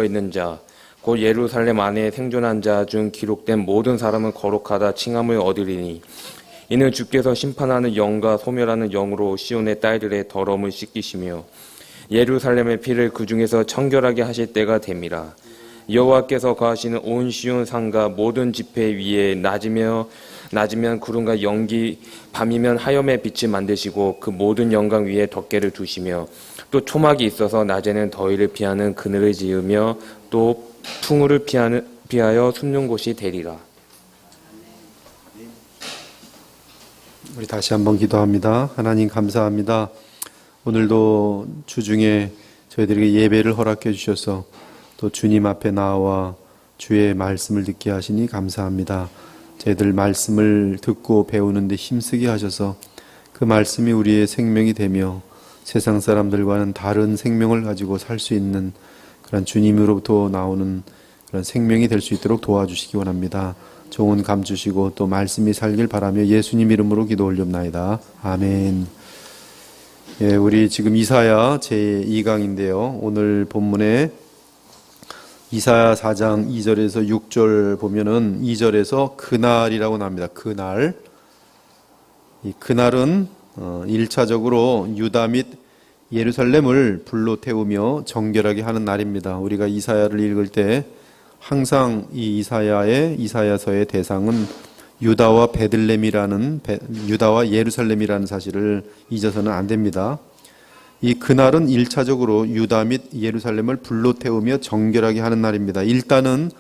있는 자, 곧 예루살렘 안에 생존한 자 중 기록된 모든 사람은 거룩하다 칭함을 얻으리니 이는 주께서 심판하는 영과 소멸하는 영으로 시온의 딸들의 더러움을 씻기시며 예루살렘의 피를 그 중에서 청결하게 하실 때가 됨이라. 여호와께서 거하시는 온 시온 산과 모든 지폐 위에 낮이면 구름과 연기, 밤이면 하염의 빛을 만드시고 그 모든 영광 위에 덮개를 두시며 또 초막이 있어서 낮에는 더위를 피하는 그늘을 지으며 또 풍우를 피하여 숨는 곳이 되리라. 우리 다시 한번 기도합니다. 하나님 감사합니다. 오늘도 주중에 저희들에게 예배를 허락해 주셔서 또 주님 앞에 나와 주의 말씀을 듣게 하시니 감사합니다. 저희들 말씀을 듣고 배우는데 힘쓰게 하셔서 그 말씀이 우리의 생명이 되며 세상 사람들과는 다른 생명을 가지고 살 수 있는 그런 주님으로부터 나오는 그런 생명이 될 수 있도록 도와주시기 원합니다. 좋은 감 주시고 또 말씀이 살길 바라며 예수님 이름으로 기도 올렵나이다. 아멘. 예, 우리 지금 이사야 제2강인데요. 오늘 본문에 이사야 4장 2절에서 6절 보면은 2절에서 그날이라고 나옵니다. 그날. 이 그날은 1차적으로 유다 및 예루살렘을 불로 태우며 정결하게 하는 날입니다. 우리가 이사야를 읽을 때 항상 이 이사야서의 대상은 유다와 예루살렘이라는 사실을 잊어서는 안 됩니다. 이 그날은 1차적으로 유다 및 예루살렘을 불로 태우며 정결하게 하는 날입니다. 일단은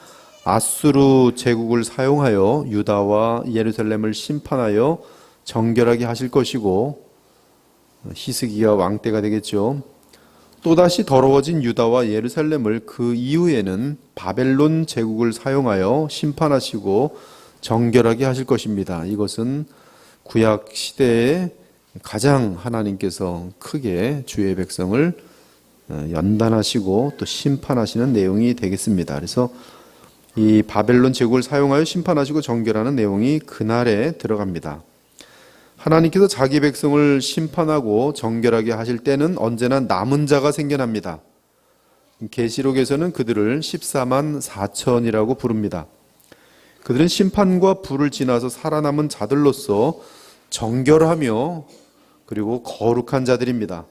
아수르 제국을 사용하여 유다와 예루살렘을 심판하여 정결하게 하실 것이고 히스기야 왕 때가 되겠죠. 또다시 더러워진 유다와 예루살렘을 그 이후에는 바벨론 제국을 사용하여 심판하시고 정결하게 하실 것입니다. 이것은 구약 시대에 가장 하나님께서 크게 주의 백성을 연단하시고 또 심판하시는 내용이 되겠습니다. 그래서 이 바벨론 제국을 사용하여 심판하시고 정결하는 내용이 그날에 들어갑니다. 하나님께서 자기 백성을 심판하고 정결하게 하실 때는 언제나 남은 자가 생겨납니다. 계시록에서는 그들을 14만 4천이라고 부릅니다. 그들은 심판과 불을 지나서 살아남은 자들로서 정결하며 그리고 거룩한 자들입니다.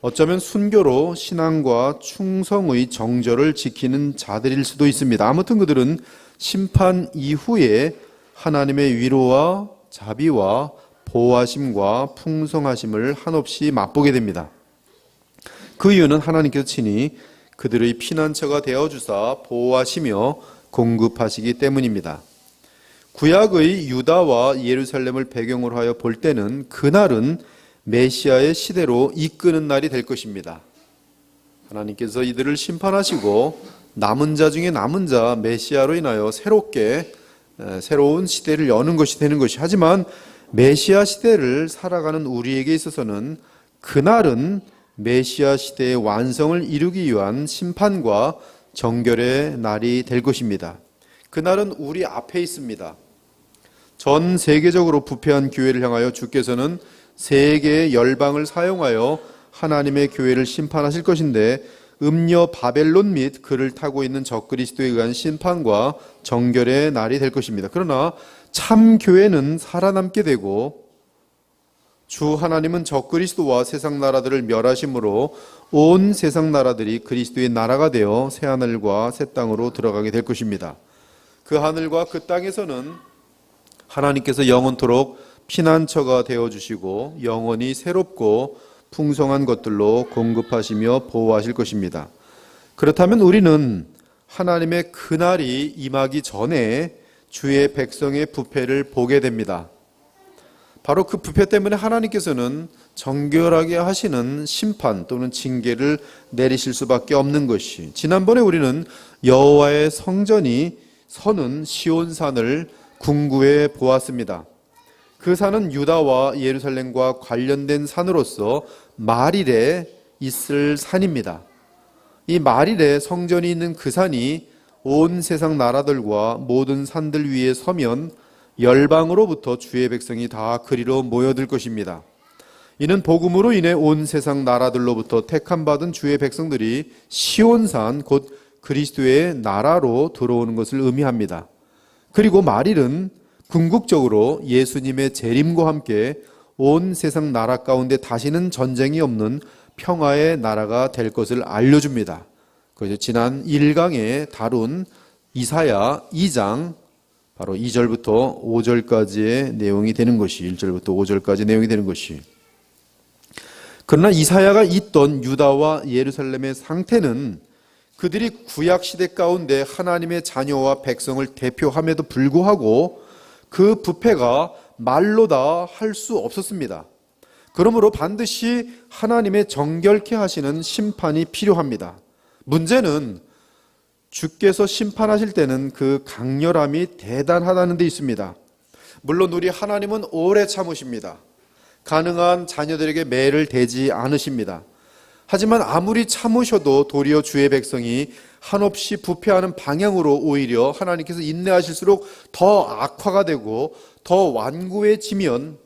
어쩌면 순교로 신앙과 충성의 정절을 지키는 자들일 수도 있습니다. 아무튼 그들은 심판 이후에 하나님의 위로와 자비와 보호하심과 풍성하심을 한없이 맛보게 됩니다. 그 이유는 하나님께서 친히 그들의 피난처가 되어주사 보호하시며 공급하시기 때문입니다. 구약의 유다와 예루살렘을 배경으로 하여 볼 때는 그날은 메시아의 시대로 이끄는 날이 될 것입니다. 하나님께서 이들을 심판하시고 남은 자 중에 남은 자 메시아로 인하여 새로운 시대를 여는 것이 되는 것이, 하지만 메시아 시대를 살아가는 우리에게 있어서는 그날은 메시아 시대의 완성을 이루기 위한 심판과 정결의 날이 될 것입니다. 그날은 우리 앞에 있습니다. 전 세계적으로 부패한 교회를 향하여 주께서는 세계의 열방을 사용하여 하나님의 교회를 심판하실 것인데, 음녀 바벨론 및 그를 타고 있는 적그리스도에 의한 심판과 정결의 날이 될 것입니다. 그러나 참 교회는 살아남게 되고 주 하나님은 적그리스도와 세상 나라들을 멸하심으로 온 세상 나라들이 그리스도의 나라가 되어 새하늘과 새 땅으로 들어가게 될 것입니다. 그 하늘과 그 땅에서는 하나님께서 영원토록 피난처가 되어주시고 영원히 새롭고 풍성한 것들로 공급하시며 보호하실 것입니다. 그렇다면 우리는 하나님의 그날이 임하기 전에 주의 백성의 부패를 보게 됩니다. 바로 그 부패 때문에 하나님께서는 정결하게 하시는 심판 또는 징계를 내리실 수밖에 없는 것이, 지난번에 우리는 여호와의 성전이 서는 시온산을 궁구해 보았습니다. 그 산은 유다와 예루살렘과 관련된 산으로서 마릴에 있을 산입니다. 이 마릴에 성전이 있는 그 산이 온 세상 나라들과 모든 산들 위에 서면 열방으로부터 주의 백성이 다 그리로 모여들 것입니다. 이는 복음으로 인해 온 세상 나라들로부터 택함받은 주의 백성들이 시온산 곧 그리스도의 나라로 들어오는 것을 의미합니다. 그리고 말일은 궁극적으로 예수님의 재림과 함께 온 세상 나라 가운데 다시는 전쟁이 없는 평화의 나라가 될 것을 알려줍니다. 그래서 지난 1강에 다룬 이사야 2장 바로 2절부터 5절까지의 내용이 되는 것이 1절부터 5절까지 내용이 되는 것이 그러나 이사야가 있던 유다와 예루살렘의 상태는 그들이 구약시대 가운데 하나님의 자녀와 백성을 대표함에도 불구하고 그 부패가 말로 다 할 수 없었습니다. 그러므로 반드시 하나님의 정결케 하시는 심판이 필요합니다. 문제는 주께서 심판하실 때는 그 강렬함이 대단하다는 데 있습니다. 물론 우리 하나님은 오래 참으십니다. 가능한 자녀들에게 매를 대지 않으십니다. 하지만 아무리 참으셔도 도리어 주의 백성이 한없이 부패하는 방향으로 오히려 하나님께서 인내하실수록 더 악화가 되고 더 완고해지면,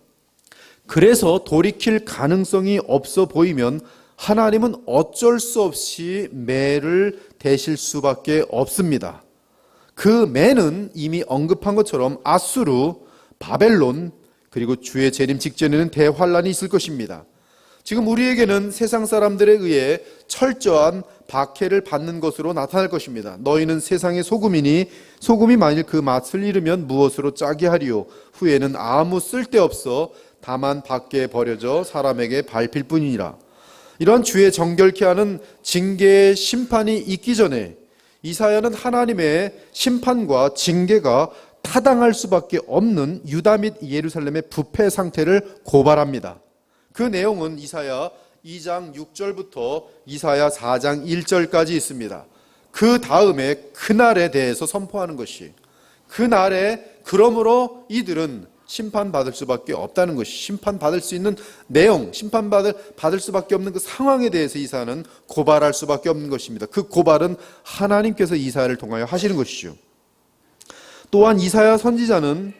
그래서 돌이킬 가능성이 없어 보이면 하나님은 어쩔 수 없이 매를 대실 수밖에 없습니다. 그 매는 이미 언급한 것처럼 아수르, 바벨론, 그리고 주의 재림 직전에는 대환란이 있을 것입니다. 지금 우리에게는 세상 사람들에 의해 철저한 박해를 받는 것으로 나타날 것입니다. 너희는 세상의 소금이니 소금이 만일 그 맛을 잃으면 무엇으로 짜게 하리요. 후에는 아무 쓸데없어 다만 밖에 버려져 사람에게 밟힐 뿐이니라. 이런 주의 정결케 하는 징계의 심판이 있기 전에 이사야는 하나님의 심판과 징계가 타당할 수밖에 없는 유다 및 예루살렘의 부패 상태를 고발합니다. 그 내용은 이사야 2장 6절부터 이사야 4장 1절까지 있습니다. 그 다음에 그날에 대해서 선포하는 것이, 그날에 그러므로 이들은 심판받을 수밖에 없다는 것이, 심판받을 수 있는 내용, 심판받을 수밖에 없는 그 상황에 대해서 이사야는 고발할 수밖에 없는 것입니다. 그 고발은 하나님께서 이사야를 통하여 하시는 것이죠. 또한 이사야 선지자는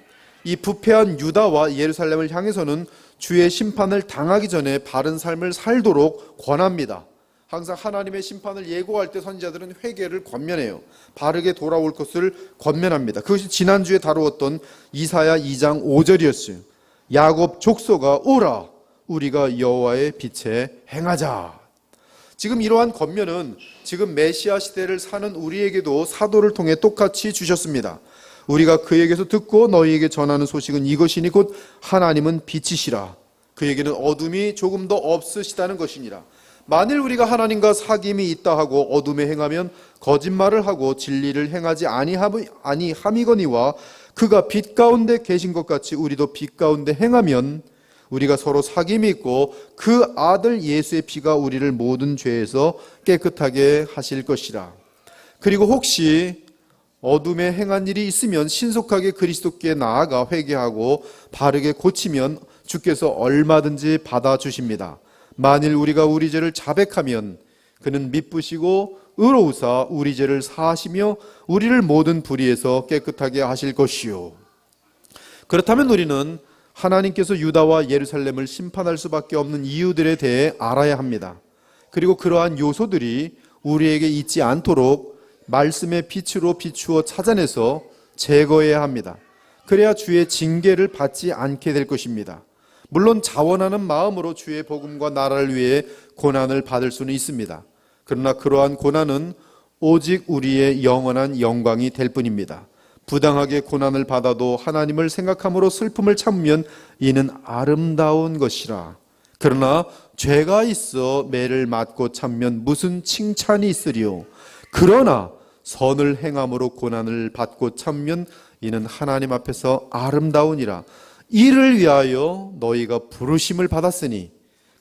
이 부패한 유다와 예루살렘을 향해서는 주의 심판을 당하기 전에 바른 삶을 살도록 권합니다. 항상 하나님의 심판을 예고할 때 선지자들은 회개를 권면해요. 바르게 돌아올 것을 권면합니다. 그것이 지난주에 다루었던 이사야 2장 5절이었어요. 야곱 족속아 오라, 우리가 여호와의 빛에 행하자. 지금 이러한 권면은 지금 메시아 시대를 사는 우리에게도 사도를 통해 똑같이 주셨습니다. 우리가 그에게서 듣고 너희에게 전하는 소식은 이것이니 곧 하나님은 빛이시라. 그에게는 어둠이 조금도 없으시다는 것이니라. 만일 우리가 하나님과 사귐이 있다 하고 어둠에 행하면 거짓말을 하고 진리를 행하지 아니함이거니와 그가 빛 가운데 계신 것 같이 우리도 빛 가운데 행하면 우리가 서로 사귐이 있고 그 아들 예수의 피가 우리를 모든 죄에서 깨끗하게 하실 것이라. 그리고 혹시 어둠에 행한 일이 있으면 신속하게 그리스도께 나아가 회개하고 바르게 고치면 주께서 얼마든지 받아주십니다. 만일 우리가 우리 죄를 자백하면 그는 미쁘시고 의로우사 우리 죄를 사하시며 우리를 모든 불의에서 깨끗하게 하실 것이요. 그렇다면 우리는 하나님께서 유다와 예루살렘을 심판할 수밖에 없는 이유들에 대해 알아야 합니다. 그리고 그러한 요소들이 우리에게 있지 않도록 말씀의 빛으로 비추어 찾아내서 제거해야 합니다. 그래야 주의 징계를 받지 않게 될 것입니다. 물론 자원하는 마음으로 주의 복음과 나라를 위해 고난을 받을 수는 있습니다. 그러나 그러한 고난은 오직 우리의 영원한 영광이 될 뿐입니다. 부당하게 고난을 받아도 하나님을 생각함으로 슬픔을 참으면 이는 아름다운 것이라. 그러나 죄가 있어 매를 맞고 참면 무슨 칭찬이 있으리요. 그러나 선을 행함으로 고난을 받고 참으면 이는 하나님 앞에서 아름다우니라. 이를 위하여 너희가 부르심을 받았으니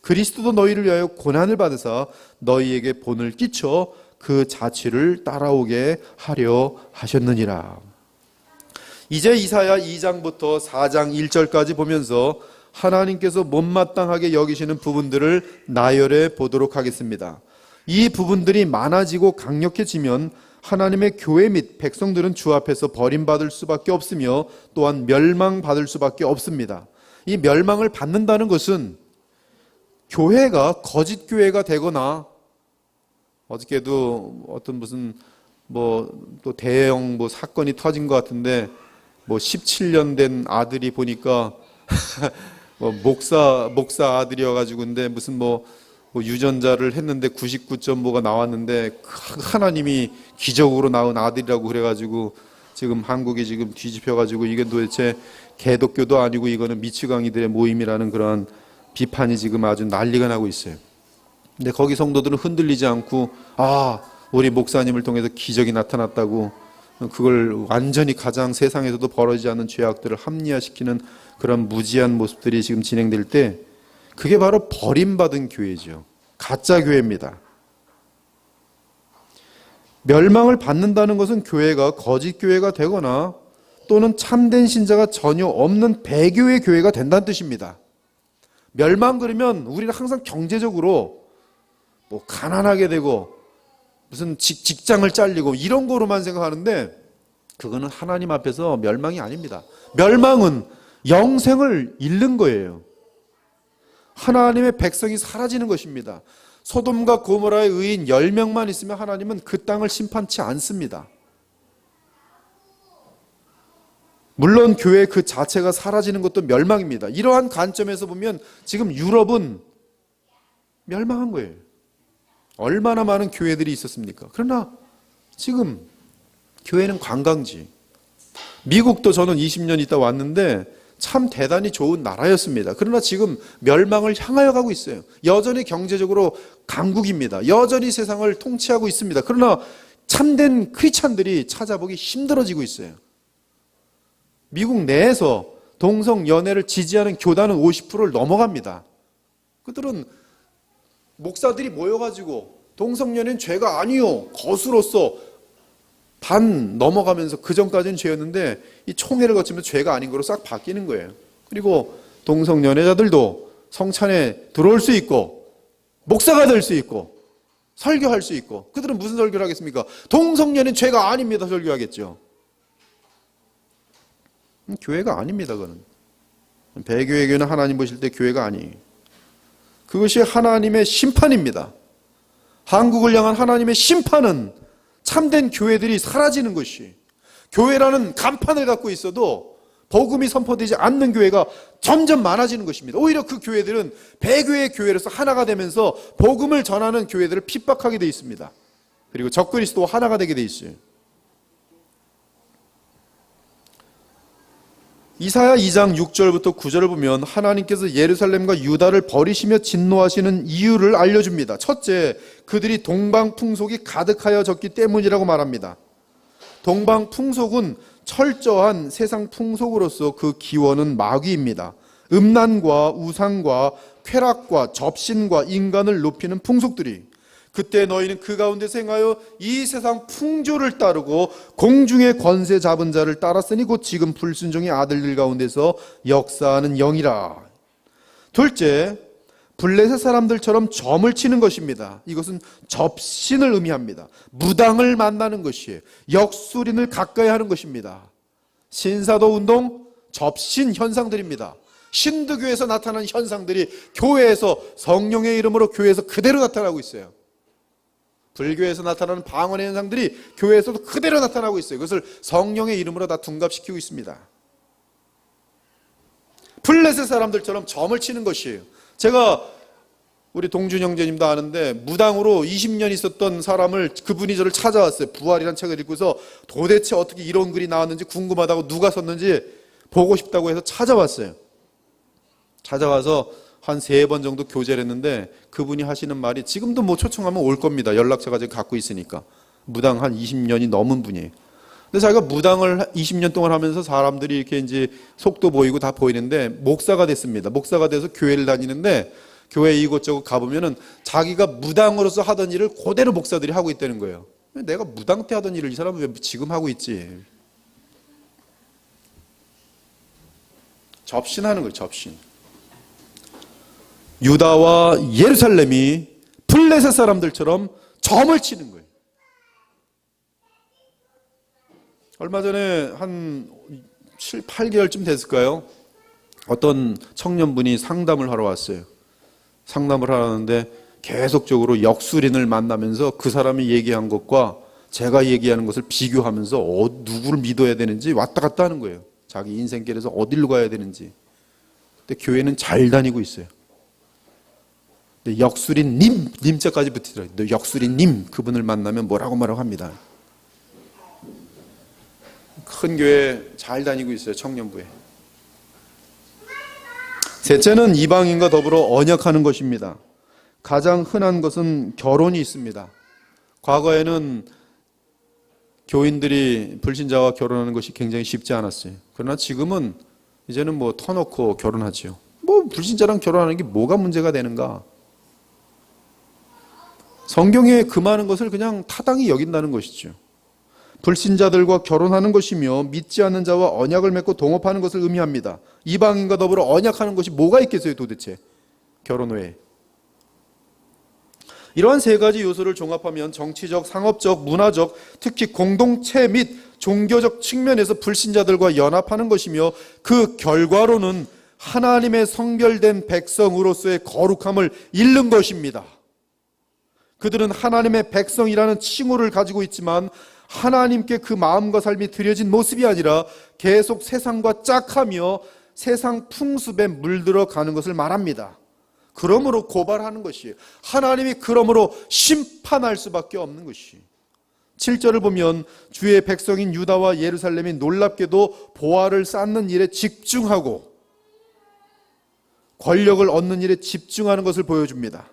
그리스도도 너희를 위하여 고난을 받으사 너희에게 본을 끼쳐 그 자취를 따라오게 하려 하셨느니라. 이제 이사야 2장부터 4장 1절까지 보면서 하나님께서 못마땅하게 여기시는 부분들을 나열해 보도록 하겠습니다. 이 부분들이 많아지고 강력해지면 하나님의 교회 및 백성들은 주 앞에서 버림받을 수밖에 없으며 또한 멸망받을 수밖에 없습니다. 이 멸망을 받는다는 것은 교회가 거짓 교회가 되거나, 어저께도 어떤 무슨 또 대형 사건이 터진 것 같은데 17년 된 아들이 보니까 목사 아들이어가지고 근데 무슨 유전자를 했는데 99.5가 나왔는데 하나님이 기적으로 낳은 아들이라고 그래가지고 지금 한국이 지금 뒤집혀가지고 이게 도대체 개독교도 아니고 이거는 미치광이들의 모임이라는 그런 비판이 지금 아주 난리가 나고 있어요. 근데 거기 성도들은 흔들리지 않고 우리 목사님을 통해서 기적이 나타났다고 그걸 완전히 가장 세상에서도 벌어지지 않는 죄악들을 합리화시키는 그런 무지한 모습들이 지금 진행될 때 그게 바로 버림받은 교회죠. 가짜 교회입니다. 멸망을 받는다는 것은 교회가 거짓 교회가 되거나 또는 참된 신자가 전혀 없는 배교의 교회가 된다는 뜻입니다. 멸망 그러면 우리는 항상 경제적으로 가난하게 되고 무슨 직장을 잘리고 이런 거로만 생각하는데 그거는 하나님 앞에서 멸망이 아닙니다. 멸망은 영생을 잃는 거예요. 하나님의 백성이 사라지는 것입니다. 소돔과 고모라의 의인 10명만 있으면 하나님은 그 땅을 심판치 않습니다. 물론 교회 그 자체가 사라지는 것도 멸망입니다. 이러한 관점에서 보면 지금 유럽은 멸망한 거예요. 얼마나 많은 교회들이 있었습니까? 그러나 지금 교회는 관광지. 미국도 저는 20년 있다 왔는데 참 대단히 좋은 나라였습니다. 그러나 지금 멸망을 향하여 가고 있어요. 여전히 경제적으로 강국입니다. 여전히 세상을 통치하고 있습니다. 그러나 참된 크리스찬들이 찾아보기 힘들어지고 있어요. 미국 내에서 동성 연애를 지지하는 교단은 50%를 넘어갑니다. 그들은 목사들이 모여가지고 동성연애는 죄가 아니요 거수로서 반 넘어가면서 그 전까지는 죄였는데 이 총회를 거치면서 죄가 아닌 거로 싹 바뀌는 거예요. 그리고 동성연애자들도 성찬에 들어올 수 있고 목사가 될 수 있고 설교할 수 있고 그들은 무슨 설교를 하겠습니까? 동성연애는 죄가 아닙니다 설교하겠죠. 교회가 아닙니다. 그거는 배교의 교회는 하나님 보실 때 교회가 아니에요. 그것이 하나님의 심판입니다. 한국을 향한 하나님의 심판은 참된 교회들이 사라지는 것이, 교회라는 간판을 갖고 있어도 복음이 선포되지 않는 교회가 점점 많아지는 것입니다. 오히려 그 교회들은 배교의 교회로서 하나가 되면서 복음을 전하는 교회들을 핍박하게 되어 있습니다. 그리고 적그리스도와 하나가 되게 되어 있어요. 이사야 2장 6절부터 9절을 보면 하나님께서 예루살렘과 유다를 버리시며 진노하시는 이유를 알려줍니다. 첫째, 그들이 동방 풍속이 가득하여 졌기 때문이라고 말합니다. 동방 풍속은 철저한 세상 풍속으로서 그 기원은 마귀입니다. 음란과 우상과 쾌락과 접신과 인간을 높이는 풍속들이, 그때 너희는 그 가운데서 행하여 이 세상 풍조를 따르고 공중의 권세 잡은 자를 따랐으니 곧 지금 불순종의 아들들 가운데서 역사하는 영이라. 둘째, 블레셋 사람들처럼 점을 치는 것입니다. 이것은 접신을 의미합니다. 무당을 만나는 것이에요. 역술인을 가까이 하는 것입니다. 신사도 운동, 접신 현상들입니다. 신두교에서 나타난 현상들이 교회에서 성령의 이름으로 교회에서 그대로 나타나고 있어요. 불교에서 나타나는 방언의 현상들이 교회에서도 그대로 나타나고 있어요. 그것을 성령의 이름으로 다 둔갑시키고 있습니다. 블레셋 사람들처럼 점을 치는 것이에요. 제가 우리 동준 형제님도 아는데 무당으로 20년 있었던 사람을, 그분이 저를 찾아왔어요. 부활이라는 책을 읽고서 도대체 어떻게 이런 글이 나왔는지 궁금하다고, 누가 썼는지 보고 싶다고 해서 찾아왔어요. 찾아와서 한 3번 정도 교제를 했는데 그분이 하시는 말이, 지금도 초청하면 올 겁니다. 연락처가 제가 갖고 있으니까. 무당 한 20년이 넘은 분이에요. 근데 자기가 무당을 20년 동안 하면서 사람들이 이렇게 이제 속도 보이고 다 보이는데 목사가 됐습니다. 목사가 돼서 교회를 다니는데 교회 이곳저곳 가보면은 자기가 무당으로서 하던 일을 그대로 목사들이 하고 있다는 거예요. 내가 무당 때 하던 일을 이 사람은 왜 지금 하고 있지? 접신하는 거예요, 접신. 유다와 예루살렘이 블레셋 사람들처럼 점을 치는 거예요. 얼마 전에 한 7, 8개월쯤 됐을까요? 어떤 청년분이 상담을 하러 왔어요. 상담을 하러 왔는데 계속적으로 역술인을 만나면서 그 사람이 얘기한 것과 제가 얘기하는 것을 비교하면서 누구를 믿어야 되는지 왔다 갔다 하는 거예요. 자기 인생길에서 어디로 가야 되는지. 근데 교회는 잘 다니고 있어요. 근데 역술인 님자까지 붙이더라고요. 너 역술인 님, 그분을 만나면 뭐라고 합니다. 큰 교회 잘 다니고 있어요. 청년부에. 셋째는 이방인과 더불어 언약하는 것입니다. 가장 흔한 것은 결혼이 있습니다. 과거에는 교인들이 불신자와 결혼하는 것이 굉장히 쉽지 않았어요. 그러나 지금은 이제는 터놓고 결혼하지요. 불신자랑 결혼하는 게 뭐가 문제가 되는가? 성경에 금하는 것을 그냥 타당히 여긴다는 것이죠. 불신자들과 결혼하는 것이며 믿지 않는 자와 언약을 맺고 동업하는 것을 의미합니다. 이방인과 더불어 언약하는 것이 뭐가 있겠어요, 도대체? 결혼 외에. 이러한 세 가지 요소를 종합하면 정치적, 상업적, 문화적, 특히 공동체 및 종교적 측면에서 불신자들과 연합하는 것이며 그 결과로는 하나님의 성별된 백성으로서의 거룩함을 잃는 것입니다. 그들은 하나님의 백성이라는 칭호를 가지고 있지만 하나님께 그 마음과 삶이 드려진 모습이 아니라 계속 세상과 짝하며 세상 풍습에 물들어 가는 것을 말합니다. 그러므로 고발하는 것이에요. 하나님이 그러므로 심판할 수밖에 없는 것이에요. 7절을 보면 주의 백성인 유다와 예루살렘이 놀랍게도 보화를 쌓는 일에 집중하고 권력을 얻는 일에 집중하는 것을 보여줍니다.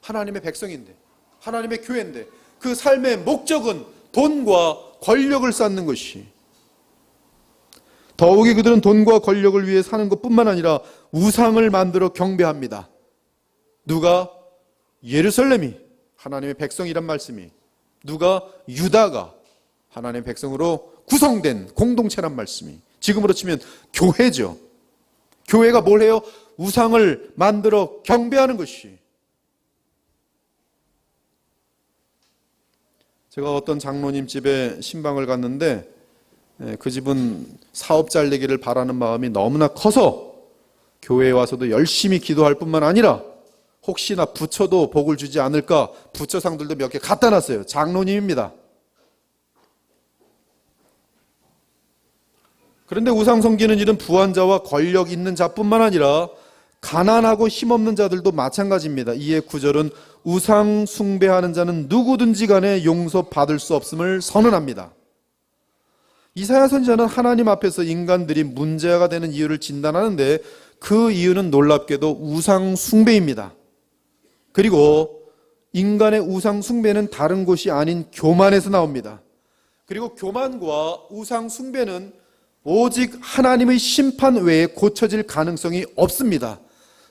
하나님의 백성인데, 하나님의 교회인데 그 삶의 목적은 돈과 권력을 쌓는 것이. 더욱이 그들은 돈과 권력을 위해 사는 것뿐만 아니라 우상을 만들어 경배합니다. 누가? 예루살렘이 하나님의 백성이란 말씀이, 누가? 유다가 하나님의 백성으로 구성된 공동체란 말씀이, 지금으로 치면 교회죠. 교회가 뭘 해요? 우상을 만들어 경배하는 것이. 제가 어떤 장로님 집에 신방을 갔는데 그 집은 사업 잘 되기를 바라는 마음이 너무나 커서 교회에 와서도 열심히 기도할 뿐만 아니라 혹시나 부처도 복을 주지 않을까 부처상들도 몇 개 갖다 놨어요. 장로님입니다. 그런데 우상 섬기는 일은 부한자와 권력 있는 자뿐만 아니라 가난하고 힘없는 자들도 마찬가지입니다. 이에 9절은 우상 숭배하는 자는 누구든지 간에 용서받을 수 없음을 선언합니다. 이사야 선지자는 하나님 앞에서 인간들이 문제가 되는 이유를 진단하는데 그 이유는 놀랍게도 우상 숭배입니다. 그리고 인간의 우상 숭배는 다른 곳이 아닌 교만에서 나옵니다. 그리고 교만과 우상 숭배는 오직 하나님의 심판 외에 고쳐질 가능성이 없습니다.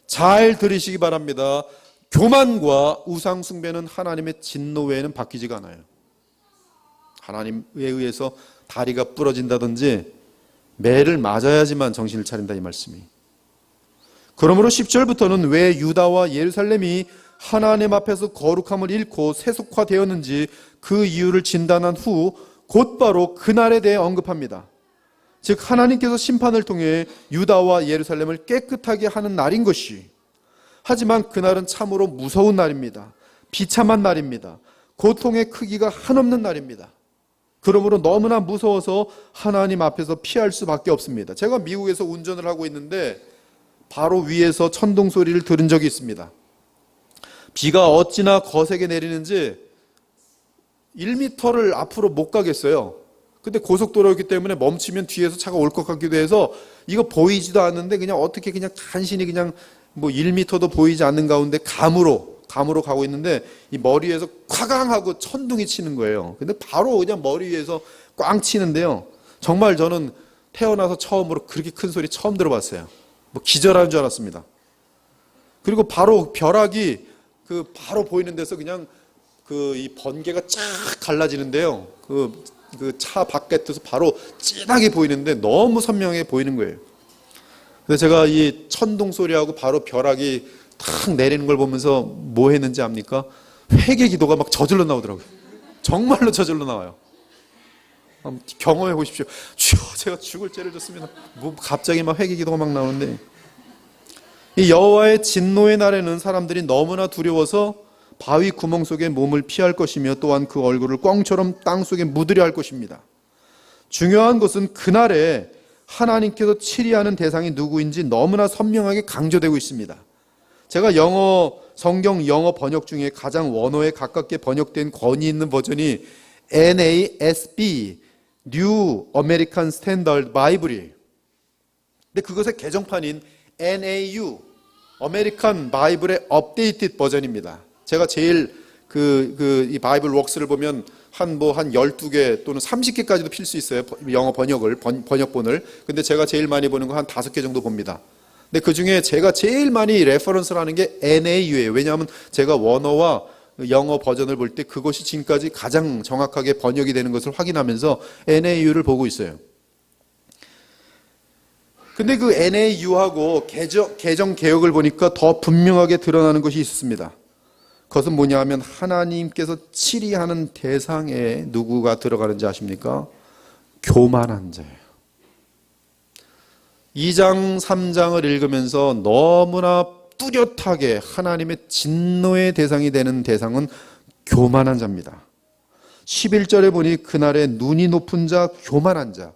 잘 들으시기 바랍니다. 교만과 우상 숭배는 하나님의 진노 외에는 바뀌지가 않아요. 하나님에 의해서 다리가 부러진다든지 매를 맞아야지만 정신을 차린다, 이 말씀이. 그러므로 10절부터는 왜 유다와 예루살렘이 하나님 앞에서 거룩함을 잃고 세속화되었는지 그 이유를 진단한 후 곧바로 그날에 대해 언급합니다. 즉 하나님께서 심판을 통해 유다와 예루살렘을 깨끗하게 하는 날인 것이. 하지만 그날은 참으로 무서운 날입니다. 비참한 날입니다. 고통의 크기가 한없는 날입니다. 그러므로 너무나 무서워서 하나님 앞에서 피할 수밖에 없습니다. 제가 미국에서 운전을 하고 있는데 바로 위에서 천둥 소리를 들은 적이 있습니다. 비가 어찌나 거세게 내리는지 1m를 앞으로 못 가겠어요. 근데 고속도로였기 때문에 멈추면 뒤에서 차가 올 것 같기도 해서 이거 보이지도 않는데 그냥 어떻게 그냥 간신히 그냥 1m도 보이지 않는 가운데 감으로 가고 있는데 이 머리에서 콱강 하고 천둥이 치는 거예요. 근데 바로 그냥 머리 위에서 꽝 치는데요. 정말 저는 태어나서 처음으로 그렇게 큰 소리 처음 들어봤어요. 기절하는 줄 알았습니다. 그리고 바로 벼락이 바로 보이는 데서 그냥 이 번개가 쫙 갈라지는데요. 그 차 바깥에서 바로 진하게 보이는데 너무 선명하게 보이는 거예요. 그래서 제가 이 천둥 소리하고 바로 벼락이 탁 내리는 걸 보면서 뭐 했는지 압니까? 회개 기도가 막 저절로 나오더라고요. 정말로 저절로 나와요. 경험해 보십시오. 주여, 제가 죽을 죄를 졌습니다. 갑자기 막 회개 기도가 막 나오는데, 이 여호와의 진노의 날에는 사람들이 너무나 두려워서 바위 구멍 속에 몸을 피할 것이며 또한 그 얼굴을 꽝처럼 땅 속에 묻으려 할 것입니다. 중요한 것은 그날에 하나님께서 치리하는 대상이 누구인지 너무나 선명하게 강조되고 있습니다. 제가 성경 영어 번역 중에 가장 원어에 가깝게 번역된 권위 있는 버전이 NASB, New American Standard Bible이에요. 근데 그것의 개정판인 NAU, American Bible의 업데이티드 버전입니다. 제가 제일 이 바이블 웍스를 보면 한 12개 또는 30개까지도 필 수 있어요. 영어 번역본을. 근데 제가 제일 많이 보는 거 한 5개 정도 봅니다. 근데 그 중에 제가 제일 많이 레퍼런스를 하는 게 NAU예요. 왜냐하면 제가 원어와 영어 버전을 볼 때 그것이 지금까지 가장 정확하게 번역이 되는 것을 확인하면서 NAU를 보고 있어요. 근데 그 NAU하고 개정 개혁을 보니까 더 분명하게 드러나는 것이 있었습니다. 그것은 뭐냐 하면 하나님께서 치리하는 대상에 누구가 들어가는지 아십니까? 교만한 자예요. 2장 3장을 읽으면서 너무나 뚜렷하게 하나님의 진노의 대상이 되는 대상은 교만한 자입니다. 11절에 보니 그날에 눈이 높은 자, 교만한 자.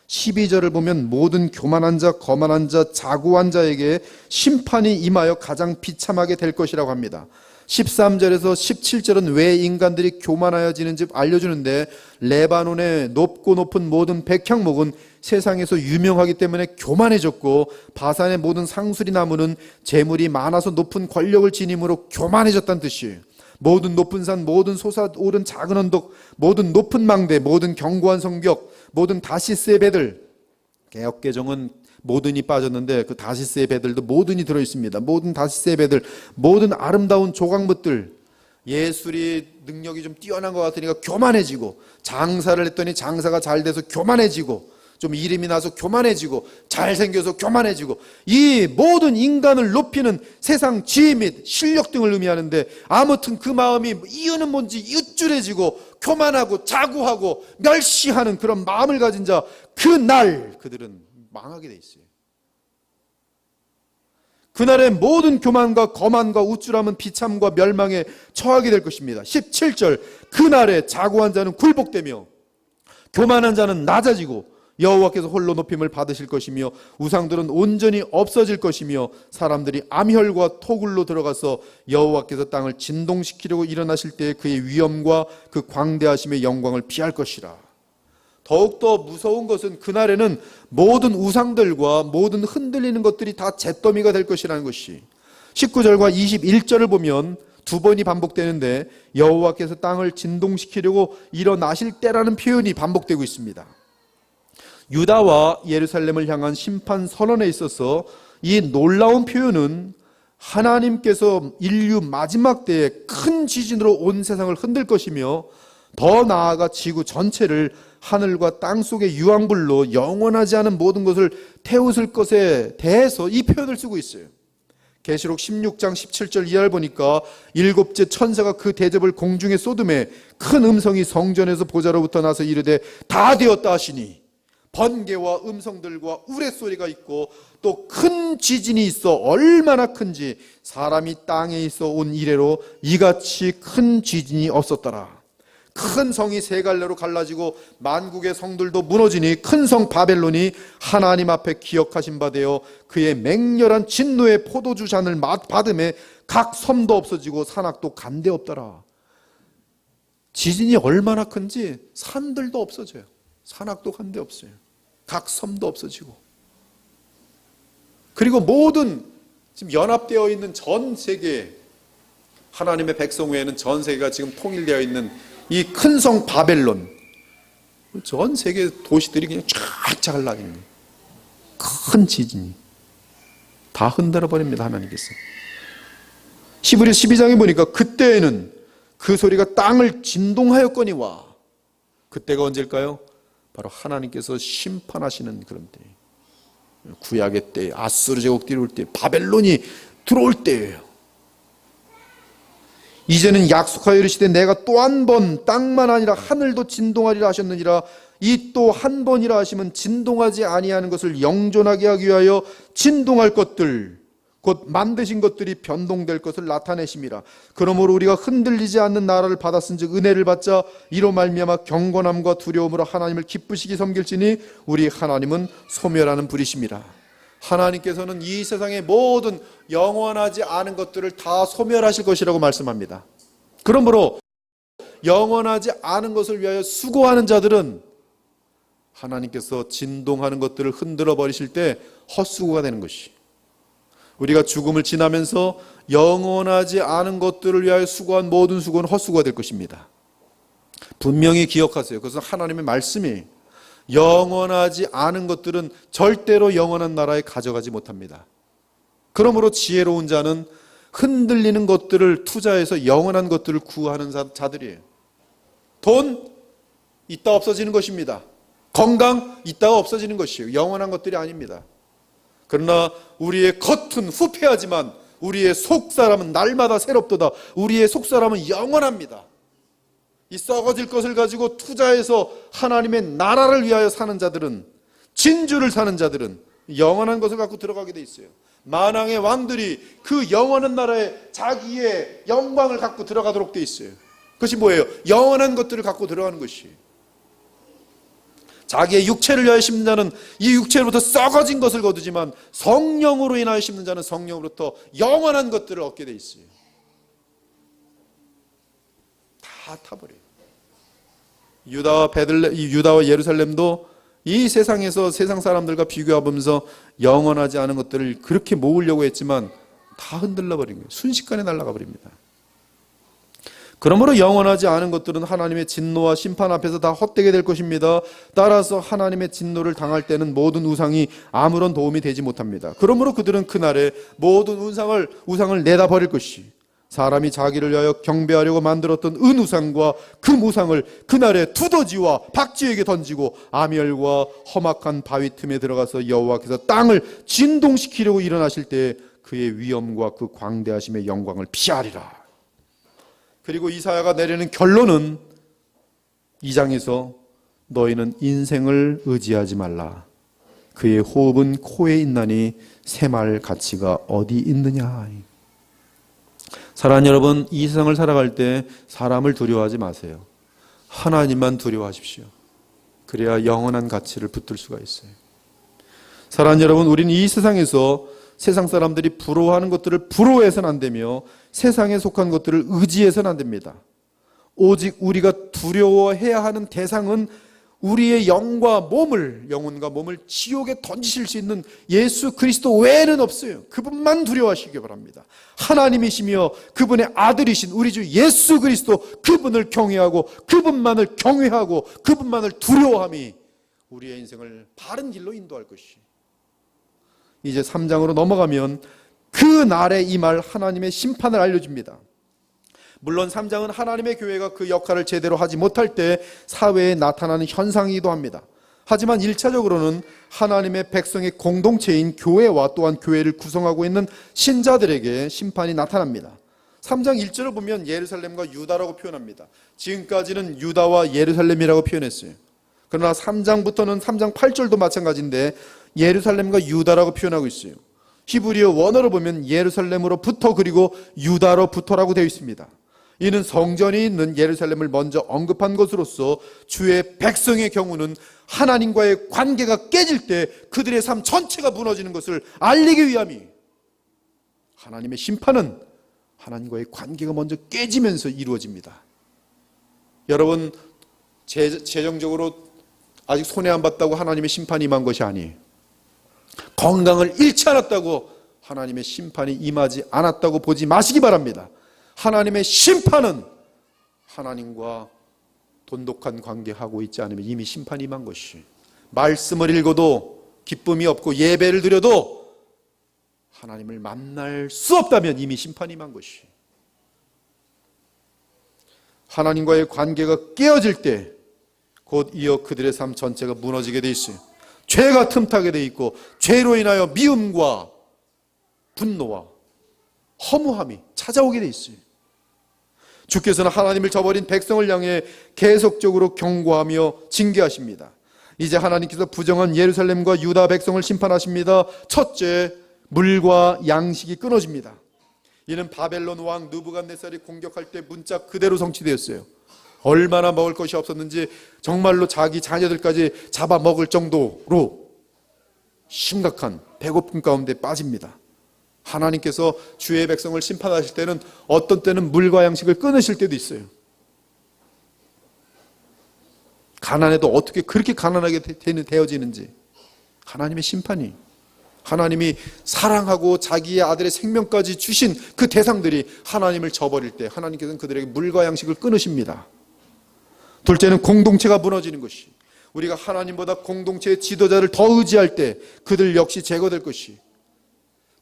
12절을 보면 모든 교만한 자, 거만한 자, 자고한 자에게 심판이 임하여 가장 비참하게 될 것이라고 합니다. 13절에서 17절은 왜 인간들이 교만하여지는지 알려주는데 레바논의 높고 높은 모든 백향목은 세상에서 유명하기 때문에 교만해졌고 바산의 모든 상수리 나무는 재물이 많아서 높은 권력을 지님으로 교만해졌다는 뜻이에요. 모든 높은 산, 모든 솟아오른 작은 언덕, 모든 높은 망대, 모든 견고한 성벽, 모든 다시스의 배들. 개역개정은 모든이 빠졌는데 그 다시스의 배들도 모든이 들어있습니다. 모든 다시스의 배들, 모든 아름다운 조각물들. 예술이 능력이 좀 뛰어난 것 같으니까 교만해지고, 장사를 했더니 장사가 잘 돼서 교만해지고, 좀 이름이 나서 교만해지고, 잘생겨서 교만해지고, 이 모든 인간을 높이는 세상 지혜 및 실력 등을 의미하는데 아무튼 그 마음이 이유는 뭔지 우쭐해지고 교만하고 자고하고 멸시하는 그런 마음을 가진 자, 그날 그들은 망하게 돼 있어요. 그날의 모든 교만과 거만과 우쭐함은 비참과 멸망에 처하게 될 것입니다. 17절, 그날에 자고한 자는 굴복되며 교만한 자는 낮아지고 여호와께서 홀로 높임을 받으실 것이며 우상들은 온전히 없어질 것이며 사람들이 암혈과 토굴로 들어가서 여호와께서 땅을 진동시키려고 일어나실 때에 그의 위엄과 그 광대하심의 영광을 피할 것이라. 더욱더 무서운 것은 그날에는 모든 우상들과 모든 흔들리는 것들이 다 잿더미가 될 것이라는 것이 19절과 21절을 보면 두 번이 반복되는데 여호와께서 땅을 진동시키려고 일어나실 때라는 표현이 반복되고 있습니다. 유다와 예루살렘을 향한 심판 선언에 있어서 이 놀라운 표현은 하나님께서 인류 마지막 때에 큰 지진으로 온 세상을 흔들 것이며 더 나아가 지구 전체를 하늘과 땅 속의 유황불로 영원하지 않은 모든 것을 태우실 것에 대해서 이 표현을 쓰고 있어요. 계시록 16장 17절 이하를 보니까 일곱째 천사가 그 대접을 공중에 쏟음에 큰 음성이 성전에서 보좌로부터 나서 이르되 다 되었다 하시니 번개와 음성들과 우레소리가 있고 또 큰 지진이 있어 얼마나 큰지 사람이 땅에 있어 온 이래로 이같이 큰 지진이 없었더라. 큰 성이 세 갈래로 갈라지고 만국의 성들도 무너지니 큰 성 바벨론이 하나님 앞에 기억하신 바 되어 그의 맹렬한 진노의 포도주 잔을 받음에 각 섬도 없어지고 산악도 간데 없더라. 지진이 얼마나 큰지 산들도 없어져요. 산악도 간데 없어요. 각 섬도 없어지고. 그리고 모든 지금 연합되어 있는 전 세계, 하나님의 백성 외에는 전 세계가 지금 통일되어 있는 이 큰 성 바벨론, 전 세계 도시들이 그냥 쫙 갈라지는 거예요. 큰 지진이 다 흔들어 버립니다. 하나님께서. 히브리서 12장에 보니까 그때에는 그 소리가 땅을 진동하였거니와, 그때가 언제일까요? 바로 하나님께서 심판하시는 그런 때, 구약의 때, 아수르 제국들이 올 때, 바벨론이 들어올 때예요. 이제는 약속하여 이르시되 내가 또 한 번 땅만 아니라 하늘도 진동하리라 하셨느니라. 이 또 한 번이라 하시면 진동하지 아니하는 것을 영존하게 하기 위하여 진동할 것들, 곧 만드신 것들이 변동될 것을 나타내심이라. 그러므로 우리가 흔들리지 않는 나라를 받았은즉 은혜를 받자 이로 말미암아 경건함과 두려움으로 하나님을 기쁘시게 섬길지니 우리 하나님은 소멸하는 분이심이라. 하나님께서는 이 세상의 모든 영원하지 않은 것들을 다 소멸하실 것이라고 말씀합니다. 그러므로 영원하지 않은 것을 위하여 수고하는 자들은 하나님께서 진동하는 것들을 흔들어 버리실 때 헛수고가 되는 것이, 우리가 죽음을 지나면서 영원하지 않은 것들을 위하여 수고한 모든 수고는 헛수고가 될 것입니다. 분명히 기억하세요. 그것은 하나님의 말씀이 영원하지 않은 것들은 절대로 영원한 나라에 가져가지 못합니다. 그러므로 지혜로운 자는 흔들리는 것들을 투자해서 영원한 것들을 구하는 자들이에요. 돈 있다 없어지는 것입니다. 건강 있다가 없어지는 것이에요. 영원한 것들이 아닙니다. 그러나 우리의 겉은 후패하지만 우리의 속사람은 날마다 새롭도다. 우리의 속사람은 영원합니다. 이 썩어질 것을 가지고 투자해서 하나님의 나라를 위하여 사는 자들은, 진주를 사는 자들은 영원한 것을 갖고 들어가게 돼 있어요. 만왕의 왕들이 그 영원한 나라에 자기의 영광을 갖고 들어가도록 돼 있어요. 그것이 뭐예요? 영원한 것들을 갖고 들어가는 것이에요. 자기의 육체를 위하여 심는 자는 이 육체로부터 썩어진 것을 거두지만 성령으로 인하여 심는 자는 성령으로부터 영원한 것들을 얻게 돼 있어요. 다 타버려요. 유다와 예루살렘도 이 세상에서 세상 사람들과 비교해보면서 영원하지 않은 것들을 그렇게 모으려고 했지만 다 흔들려 버린 거예요. 순식간에 날아가 버립니다. 그러므로 영원하지 않은 것들은 하나님의 진노와 심판 앞에서 다 헛되게 될 것입니다. 따라서 하나님의 진노를 당할 때는 모든 우상이 아무런 도움이 되지 못합니다. 그러므로 그들은 그날에 모든 우상을 내다버릴 것이, 사람이 자기를 위하여 경배하려고 만들었던 은우상과 그 무상을 그날에 두더지와 박쥐에게 던지고 아멸과 험악한 바위 틈에 들어가서 여호와께서 땅을 진동시키려고 일어나실 때 그의 위엄과 그 광대하심의 영광을 피하리라. 그리고 이사야가 내리는 결론은 2장에서 너희는 인생을 의지하지 말라. 그의 호흡은 코에 있나니 새말 가치가 어디 있느냐. 사랑하는 여러분, 이 세상을 살아갈 때 사람을 두려워하지 마세요. 하나님만 두려워하십시오. 그래야 영원한 가치를 붙들 수가 있어요. 사랑하는 여러분, 우리는 이 세상에서 세상 사람들이 부러워하는 것들을 부러워해서는 안 되며 세상에 속한 것들을 의지해서는 안 됩니다. 오직 우리가 두려워해야 하는 대상은 우리의 영혼과 몸을 지옥에 던지실 수 있는 예수 그리스도 외에는 없어요. 그분만 두려워하시기 바랍니다. 하나님이시며 그분의 아들이신 우리 주 예수 그리스도, 그분을 경외하고 그분만을 경외하고 그분만을 두려워함이 우리의 인생을 바른 길로 인도할 것이에요. 이제 3장으로 넘어가면 그 날에 임할 하나님의 심판을 알려줍니다. 물론 3장은 하나님의 교회가 그 역할을 제대로 하지 못할 때 사회에 나타나는 현상이기도 합니다. 하지만 1차적으로는 하나님의 백성의 공동체인 교회와 또한 교회를 구성하고 있는 신자들에게 심판이 나타납니다. 3장 1절을 보면 예루살렘과 유다라고 표현합니다. 지금까지는 유다와 예루살렘이라고 표현했어요. 그러나 3장부터는 3장 8절도 마찬가지인데 예루살렘과 유다라고 표현하고 있어요. 히브리어 원어로 보면 예루살렘으로부터 그리고 유다로부터라고 되어 있습니다. 이는 성전이 있는 예루살렘을 먼저 언급한 것으로서 주의 백성의 경우는 하나님과의 관계가 깨질 때 그들의 삶 전체가 무너지는 것을 알리기 위함이, 하나님의 심판은 하나님과의 관계가 먼저 깨지면서 이루어집니다. 여러분, 재정적으로 아직 손해 안 봤다고 하나님의 심판이 임한 것이 아니에요. 건강을 잃지 않았다고 하나님의 심판이 임하지 않았다고 보지 마시기 바랍니다. 하나님의 심판은 하나님과 돈독한 관계하고 있지 않으면 이미 심판이 임한 것이, 말씀을 읽어도 기쁨이 없고 예배를 드려도 하나님을 만날 수 없다면 이미 심판이 임한 것이, 하나님과의 관계가 깨어질 때 곧 이어 그들의 삶 전체가 무너지게 돼 있어요. 죄가 틈타게 돼 있고 죄로 인하여 미움과 분노와 허무함이 찾아오게 돼 있어요. 주께서는 하나님을 저버린 백성을 향해 계속적으로 경고하며 징계하십니다. 이제 하나님께서 부정한 예루살렘과 유다 백성을 심판하십니다. 첫째, 물과 양식이 끊어집니다. 이는 바벨론 왕 느부갓네살이 공격할 때 문자 그대로 성취되었어요. 얼마나 먹을 것이 없었는지 정말로 자기 자녀들까지 잡아먹을 정도로 심각한 배고픔 가운데 빠집니다. 하나님께서 주의 백성을 심판하실 때는 어떤 때는 물과 양식을 끊으실 때도 있어요. 가난해도 어떻게 그렇게 가난하게 되어지는지, 하나님의 심판이, 하나님이 사랑하고 자기의 아들의 생명까지 주신 그 대상들이 하나님을 저버릴 때 하나님께서는 그들에게 물과 양식을 끊으십니다. 둘째는 공동체가 무너지는 것이, 우리가 하나님보다 공동체의 지도자를 더 의지할 때 그들 역시 제거될 것이,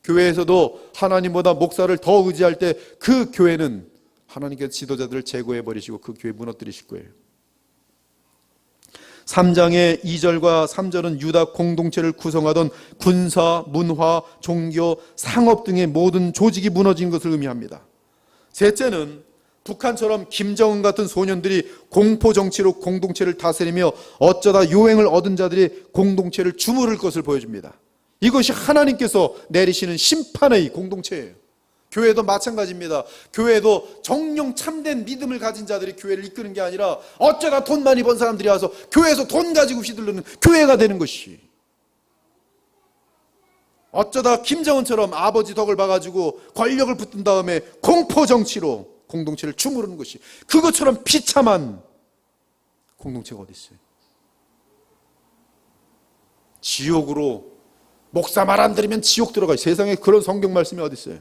교회에서도 하나님보다 목사를 더 의지할 때 그 교회는 하나님께서 지도자들을 제거해 버리시고 그 교회 무너뜨리실 거예요. 3장의 2절과 3절은 유다 공동체를 구성하던 군사, 문화, 종교, 상업 등의 모든 조직이 무너진 것을 의미합니다. 셋째는 북한처럼 김정은 같은 소년들이 공포 정치로 공동체를 다스리며 어쩌다 요행을 얻은 자들이 공동체를 주무를 것을 보여줍니다. 이것이 하나님께서 내리시는 심판의 공동체예요. 교회도 마찬가지입니다. 교회도 정령 참된 믿음을 가진 자들이 교회를 이끄는 게 아니라 어쩌다 돈 많이 번 사람들이 와서 교회에서 돈 가지고 휘두르는 교회가 되는 것이, 어쩌다 김정은처럼 아버지 덕을 봐가지고 권력을 붙든 다음에 공포 정치로 공동체를 주무르는 것이, 그것처럼 비참한 공동체가 어디 있어요? 지옥으로, 목사 말 안 들으면 지옥 들어가요. 세상에 그런 성경 말씀이 어디 있어요?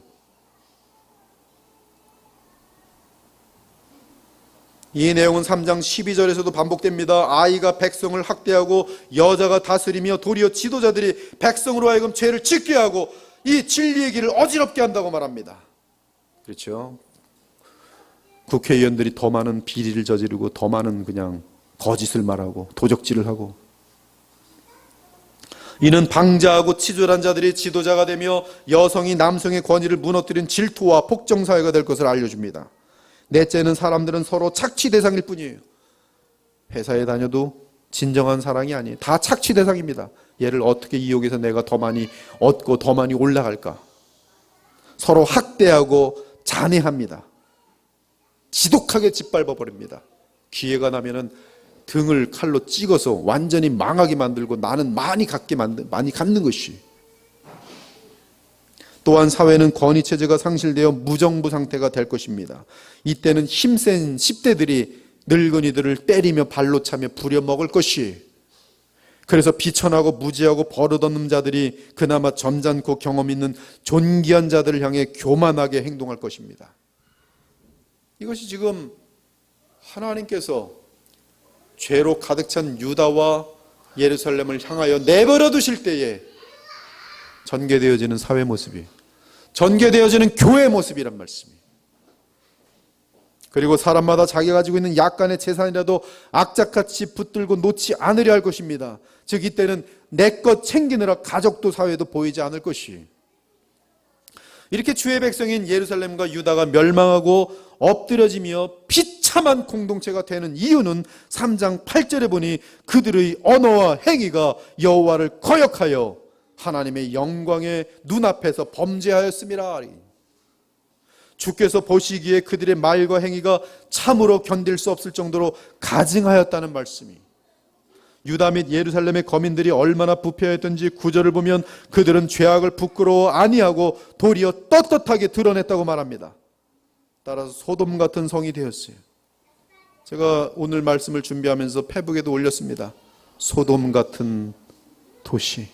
이 내용은 3장 12절에서도 반복됩니다. 아이가 백성을 학대하고 여자가 다스리며 도리어 지도자들이 백성으로 하여금 죄를 짓게 하고 이 진리의 길을 어지럽게 한다고 말합니다. 그렇죠? 국회의원들이 더 많은 비리를 저지르고 더 많은 그냥 거짓을 말하고 도적질을 하고, 이는 방자하고 치졸한 자들이 지도자가 되며 여성이 남성의 권위를 무너뜨린 질투와 폭정사회가 될 것을 알려줍니다. 넷째는 사람들은 서로 착취 대상일 뿐이에요. 회사에 다녀도 진정한 사랑이 아니에요. 다 착취 대상입니다. 얘를 어떻게 이용해서 내가 더 많이 얻고 더 많이 올라갈까. 서로 학대하고 잔해합니다. 지독하게 짓밟아 버립니다. 기회가 나면은 등을 칼로 찍어서 완전히 망하게 만들고 나는 많이 갖는 것이. 또한 사회는 권위체제가 상실되어 무정부 상태가 될 것입니다. 이때는 힘센 10대들이 늙은이들을 때리며 발로 차며 부려먹을 것이, 그래서 비천하고 무지하고 버릇없는 자들이 그나마 점잖고 경험 있는 존귀한 자들을 향해 교만하게 행동할 것입니다. 이것이 지금 하나님께서 죄로 가득 찬 유다와 예루살렘을 향하여 내버려 두실 때에 전개되어지는 사회 모습이, 전개되어지는 교회 모습이란 말씀이에요. 그리고 사람마다 자기가 가지고 있는 약간의 재산이라도 악착같이 붙들고 놓지 않으려 할 것입니다. 즉 이때는 내 것 챙기느라 가족도 사회도 보이지 않을 것이, 이렇게 주의 백성인 예루살렘과 유다가 멸망하고 엎드려지며 비참한 공동체가 되는 이유는 3장 8절에 보니 그들의 언어와 행위가 여호와를 거역하여 하나님의 영광의 눈앞에서 범죄하였음이라. 주께서 보시기에 그들의 말과 행위가 참으로 견딜 수 없을 정도로 가증하였다는 말씀이, 유다 및 예루살렘의 거민들이 얼마나 부패했던지 9절을 보면 그들은 죄악을 부끄러워 아니하고 도리어 떳떳하게 드러냈다고 말합니다. 따라서 소돔 같은 성이 되었어요. 제가 오늘 말씀을 준비하면서 페북에도 올렸습니다. 소돔 같은 도시.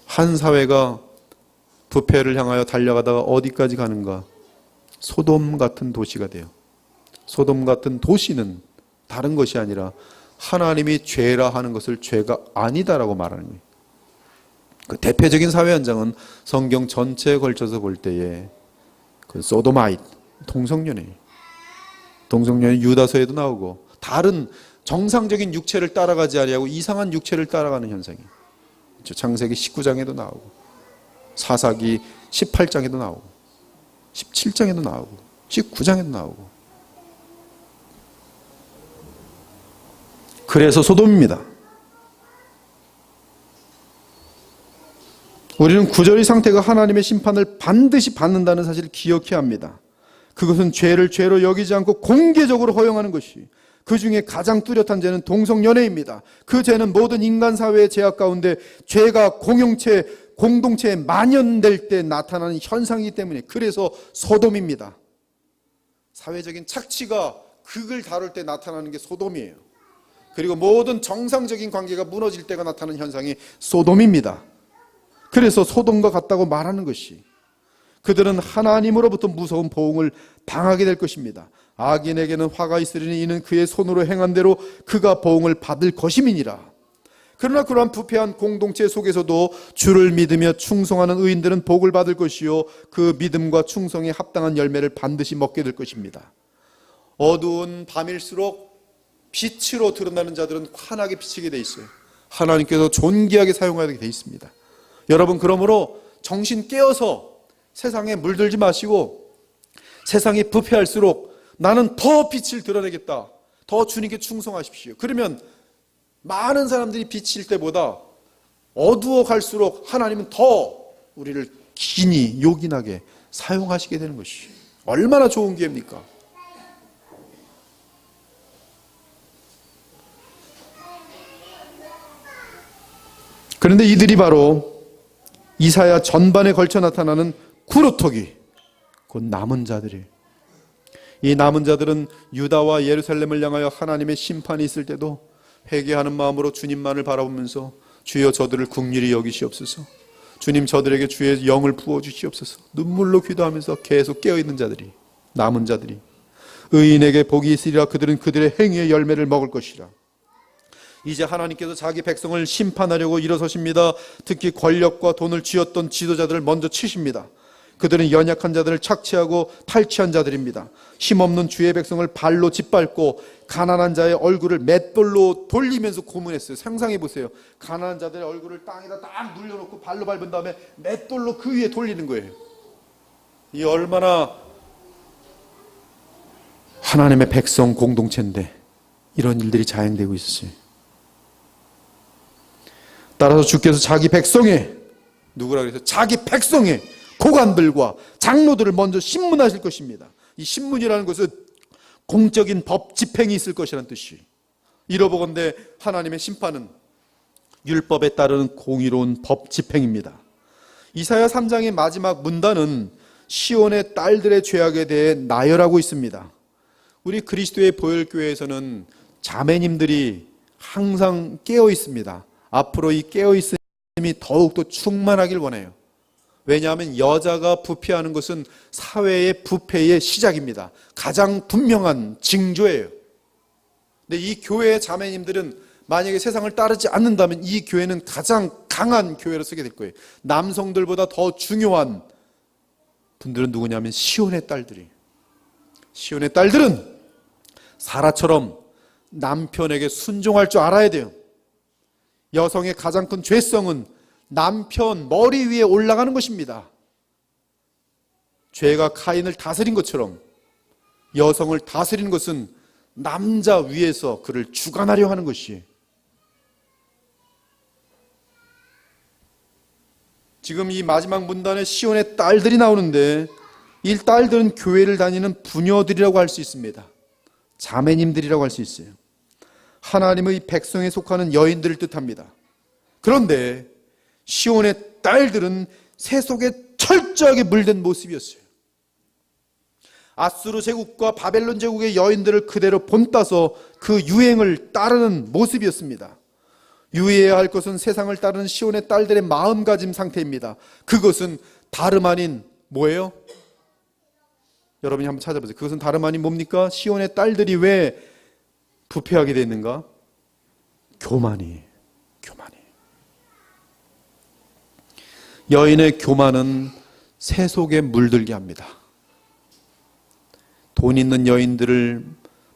한 사회가 부패를 향하여 달려가다가 어디까지 가는가? 소돔 같은 도시가 돼요. 소돔 같은 도시는 다른 것이 아니라 하나님이 죄라 하는 것을 죄가 아니다라고 말하는 거예요. 그 대표적인 사회 현장은 성경 전체에 걸쳐서 볼 때에 그 소도마이트, 동성연애 유다서에도 나오고, 다른 정상적인 육체를 따라가지 아니하고 이상한 육체를 따라가는 현상이 창세기 19장에도 나오고, 사사기 18장에도 나오고, 17장에도 나오고, 19장에도 나오고. 그래서 소돔입니다. 우리는 구절의 상태가 하나님의 심판을 반드시 받는다는 사실을 기억해야 합니다. 그것은 죄를 죄로 여기지 않고 공개적으로 허용하는 것이, 그 중에 가장 뚜렷한 죄는 동성연애입니다. 그 죄는 모든 인간 사회의 죄악 가운데 죄가 공동체에 만연될 때 나타나는 현상이기 때문에, 그래서 소돔입니다. 사회적인 착취가 극을 다룰 때 나타나는 게 소돔이에요. 그리고 모든 정상적인 관계가 무너질 때가 나타나는 현상이 소돔입니다. 그래서 소돔과 같다고 말하는 것이, 그들은 하나님으로부터 무서운 보응을 당하게 될 것입니다. 악인에게는 화가 있으리니 이는 그의 손으로 행한 대로 그가 보응을 받을 것임이니라. 그러나 그러한 부패한 공동체 속에서도 주를 믿으며 충성하는 의인들은 복을 받을 것이요 그 믿음과 충성에 합당한 열매를 반드시 먹게 될 것입니다. 어두운 밤일수록 빛으로 드러나는 자들은 환하게 비치게 돼 있어요. 하나님께서 존귀하게 사용하게 돼 있습니다. 여러분, 그러므로 정신 깨어서 세상에 물들지 마시고, 세상이 부패할수록 나는 더 빛을 드러내겠다, 더 주님께 충성하십시오. 그러면 많은 사람들이 비칠 때보다 어두워 갈수록 하나님은 더 우리를 긴히 요긴하게 사용하시게 되는 것이 얼마나 좋은 기회입니까? 그런데 이들이 바로 이사야 전반에 걸쳐 나타나는 구루토기, 곧 남은 자들이, 이 남은 자들은 유다와 예루살렘을 향하여 하나님의 심판이 있을 때도 회개하는 마음으로 주님만을 바라보면서 주여 저들을 긍휼히 여기시옵소서, 주님 저들에게 주의 영을 부어주시옵소서, 눈물로 기도하면서 계속 깨어있는 자들이, 남은 자들이, 의인에게 복이 있으리라, 그들은 그들의 행위의 열매를 먹을 것이라. 이제 하나님께서 자기 백성을 심판하려고 일어서십니다. 특히 권력과 돈을 쥐었던 지도자들을 먼저 치십니다. 그들은 연약한 자들을 착취하고 탈취한 자들입니다. 힘없는 주의 백성을 발로 짓밟고 가난한 자의 얼굴을 맷돌로 돌리면서 고문했어요. 상상해 보세요. 가난한 자들의 얼굴을 땅에다 딱 눌려놓고 발로 밟은 다음에 맷돌로 그 위에 돌리는 거예요. 이 얼마나 하나님의 백성 공동체인데 이런 일들이 자행되고 있었어요. 따라서 주께서 자기 백성의, 누구라 그래서 자기 백성의 고관들과 장로들을 먼저 신문하실 것입니다. 이 신문이라는 것은 공적인 법 집행이 있을 것이라는 뜻이, 이러보건대 하나님의 심판은 율법에 따르는 공의로운 법 집행입니다. 이사야 3장의 마지막 문단은 시온의 딸들의 죄악에 대해 나열하고 있습니다. 우리 그리스도의 보혈교회에서는 자매님들이 항상 깨어 있습니다. 앞으로 이 깨어있음이 더욱더 충만하길 원해요. 왜냐하면 여자가 부패하는 것은 사회의 부패의 시작입니다. 가장 분명한 징조예요. 근데 이 교회의 자매님들은 만약에 세상을 따르지 않는다면 이 교회는 가장 강한 교회로 쓰게 될 거예요. 남성들보다 더 중요한 분들은 누구냐면 시온의 딸들이. 시온의 딸들은 사라처럼 남편에게 순종할 줄 알아야 돼요. 여성의 가장 큰 죄성은 남편 머리 위에 올라가는 것입니다. 죄가 카인을 다스린 것처럼 여성을 다스리는 것은 남자 위에서 그를 주관하려 하는 것이에요. 지금 이 마지막 문단에 시온의 딸들이 나오는데, 이 딸들은 교회를 다니는 부녀들이라고 할 수 있습니다. 자매님들이라고 할 수 있어요. 하나님의 백성에 속하는 여인들을 뜻합니다. 그런데 시온의 딸들은 새 속에 철저하게 물든 모습이었어요. 아수르 제국과 바벨론 제국의 여인들을 그대로 본따서 그 유행을 따르는 모습이었습니다. 유의해야 할 것은 세상을 따르는 시온의 딸들의 마음가짐 상태입니다. 그것은 다름 아닌 뭐예요? 여러분이 한번 찾아보세요. 그것은 다름 아닌 뭡니까? 시온의 딸들이 왜 부패하게 되어 있는가? 교만이. 여인의 교만은 새 속에 물들게 합니다. 돈 있는 여인들을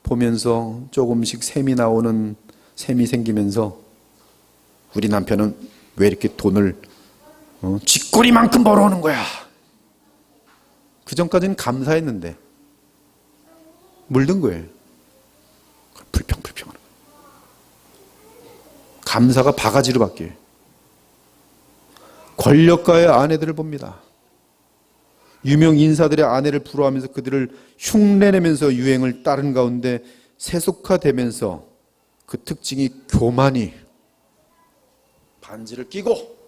보면서 조금씩 샘이 생기면서 우리 남편은 왜 이렇게 돈을 쥐꼬리만큼 벌어오는 거야? 그 전까지는 감사했는데 물든 거예요. 불평하는 거예요. 감사가 바가지로 바뀌어요. 권력가의 아내들을 봅니다. 유명 인사들의 아내를 부러워하면서 그들을 흉내내면서 유행을 따른 가운데 세속화되면서 그 특징이 교만이, 반지를 끼고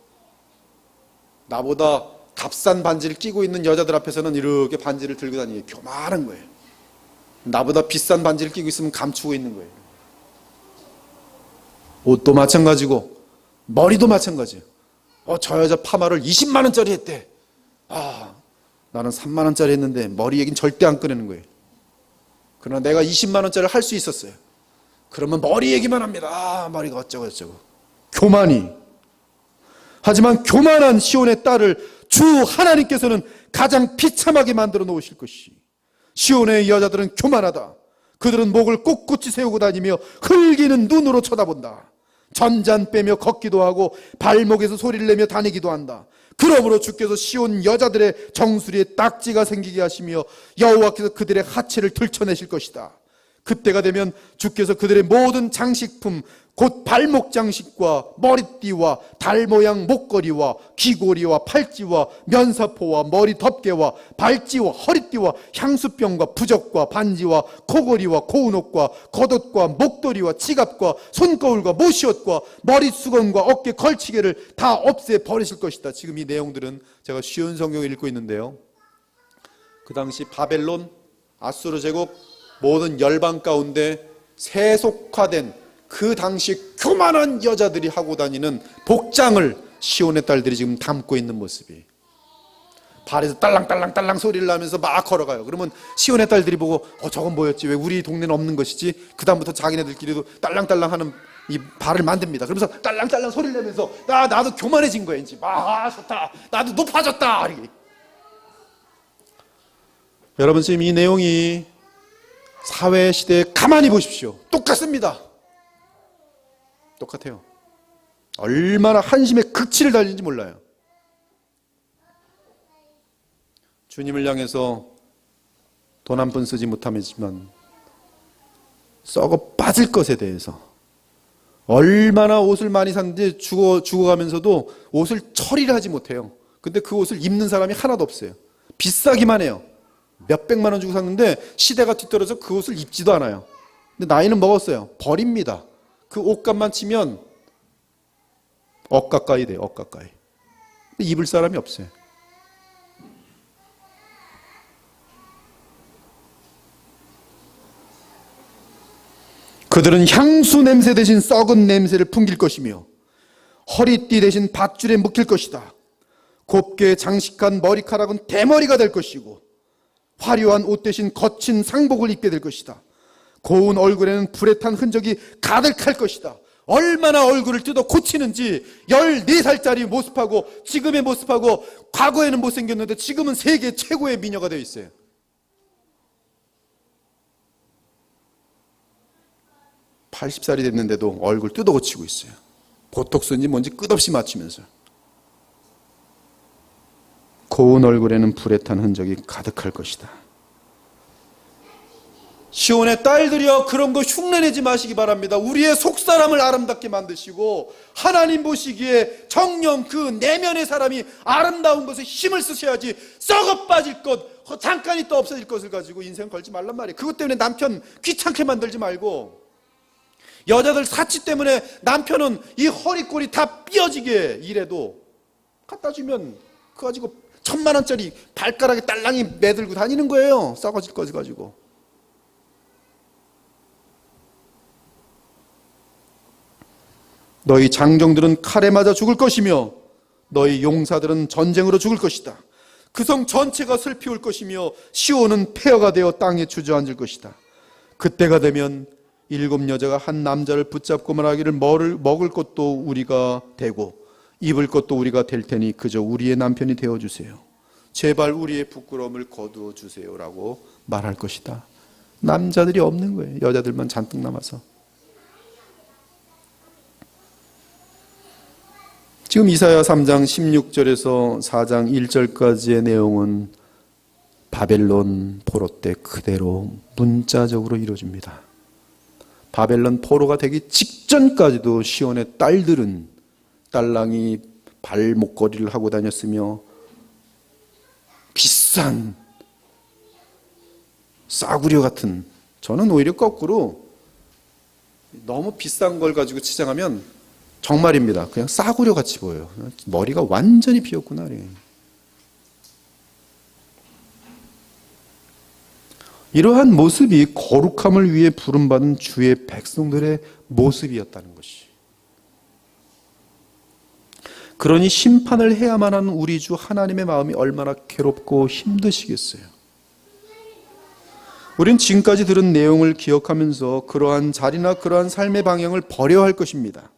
나보다 값싼 반지를 끼고 있는 여자들 앞에서는 이렇게 반지를 들고 다니게 교만한 거예요. 나보다 비싼 반지를 끼고 있으면 감추고 있는 거예요. 옷도 마찬가지고 머리도 마찬가지예요. 저 여자 파마를 20만 원짜리 했대. 나는 3만 원짜리 했는데 머리 얘기는 절대 안 꺼내는 거예요. 그러나 내가 20만 원짜리를 할 수 있었어요. 그러면 머리 얘기만 합니다. 머리가 어쩌고 저쩌고. 교만이. 하지만 교만한 시온의 딸을 주 하나님께서는 가장 비참하게 만들어 놓으실 것이, 시온의 여자들은 교만하다. 그들은 목을 꼿꼿이 세우고 다니며 흘기는 눈으로 쳐다본다. 전잔 빼며 걷기도 하고 발목에서 소리를 내며 다니기도 한다. 그러므로 주께서 시온 여자들의 정수리에 딱지가 생기게 하시며 여호와께서 그들의 하체를 들춰내실 것이다. 그때가 되면 주께서 그들의 모든 장식품, 곧 발목 장식과 머리띠와 달 모양 목걸이와 귀고리와 팔찌와 면사포와 머리 덮개와 발찌와 허리띠와 향수병과 부적과 반지와 코고리와 고운옷과 겉옷과 목도리와 지갑과 손거울과 모시옷과 머리 수건과 어깨 걸치개를 다 없애 버리실 것이다. 지금 이 내용들은 제가 쉬운 성경을 읽고 있는데요, 그 당시 바벨론, 아수르 제국 모든 열방 가운데 세속화된 그 당시 교만한 여자들이 하고 다니는 복장을 시온의 딸들이 지금 담고 있는 모습이, 발에서 딸랑딸랑딸랑 소리를 나면서 막 걸어가요. 그러면 시온의 딸들이 보고 저건 뭐였지? 왜 우리 동네는 없는 것이지? 그 다음부터 자기네들끼리도 딸랑딸랑 하는 이 발을 만듭니다. 그러면서 딸랑딸랑 소리를 내면서 나도 교만해진 거야. 이제 좋다. 나도 높아졌다. 여러분, 지금 이 내용이 사회 시대에 가만히 보십시오. 똑같습니다. 똑같아요. 얼마나 한심의 극치를 달리는지 몰라요. 주님을 향해서 돈 한 푼 쓰지 못하지만 썩어 빠질 것에 대해서 얼마나 옷을 많이 샀는지 죽어가면서도 옷을 처리를 하지 못해요. 근데 그 옷을 입는 사람이 하나도 없어요. 비싸기만 해요. 몇백만 원 주고 샀는데 시대가 뒤떨어져 그 옷을 입지도 않아요. 근데 나이는 먹었어요. 버립니다. 그 옷값만 치면 억 가까이 돼요. 억 가까이. 근데 입을 사람이 없어요. 그들은 향수 냄새 대신 썩은 냄새를 풍길 것이며 허리띠 대신 밧줄에 묶일 것이다. 곱게 장식한 머리카락은 대머리가 될 것이고 화려한 옷 대신 거친 상복을 입게 될 것이다. 고운 얼굴에는 불에 탄 흔적이 가득할 것이다. 얼마나 얼굴을 뜯어 고치는지, 14살짜리 모습하고 지금의 모습하고 과거에는 못생겼는데 지금은 세계 최고의 미녀가 되어 있어요. 한 80살이 됐는데도 얼굴 뜯어 고치고 있어요. 보톡스인지 뭔지 끝없이 맞추면서. 고운 얼굴에는 불에 탄 흔적이 가득할 것이다. 시온의 딸들이여, 그런 거 흉내내지 마시기 바랍니다. 우리의 속사람을 아름답게 만드시고 하나님 보시기에 정녕 그 내면의 사람이 아름다운 것에 힘을 쓰셔야지, 썩어 빠질 것, 잠깐 있다 없어질 것을 가지고 인생 걸지 말란 말이에요. 그것 때문에 남편 귀찮게 만들지 말고, 여자들 사치 때문에 남편은 이 허리꼬리 다 삐어지게 일해도 갖다 주면 그거 가지고 1000만 원짜리 발가락에 딸랑이 매들고 다니는 거예요. 썩어질 것 가지고. 너희 장정들은 칼에 맞아 죽을 것이며 너희 용사들은 전쟁으로 죽을 것이다. 그 성 전체가 슬피 울 것이며 시온은 폐허가 되어 땅에 주저앉을 것이다. 그때가 되면 7 여자가 한 남자를 붙잡고 말하기를 먹을 것도 우리가 되고 입을 것도 우리가 될 테니 그저 우리의 남편이 되어주세요. 제발 우리의 부끄러움을 거두어 주세요라고 말할 것이다. 남자들이 없는 거예요. 여자들만 잔뜩 남아서. 지금 이사야 3장 16절에서 4장 1절까지의 내용은 바벨론 포로 때 그대로 문자적으로 이루어집니다. 바벨론 포로가 되기 직전까지도 시온의 딸들은 딸랑이 발목걸이를 하고 다녔으며 비싼 싸구려 같은, 저는 오히려 거꾸로 너무 비싼 걸 가지고 치장하면 정말입니다, 그냥 싸구려 같이 보여요. 머리가 완전히 비었구나. 이러한 모습이 거룩함을 위해 부름받은 주의 백성들의 모습이었다는 것이. 그러니 심판을 해야만 하는 우리 주 하나님의 마음이 얼마나 괴롭고 힘드시겠어요. 우린 지금까지 들은 내용을 기억하면서 그러한 자리나 그러한 삶의 방향을 버려야 할 것입니다.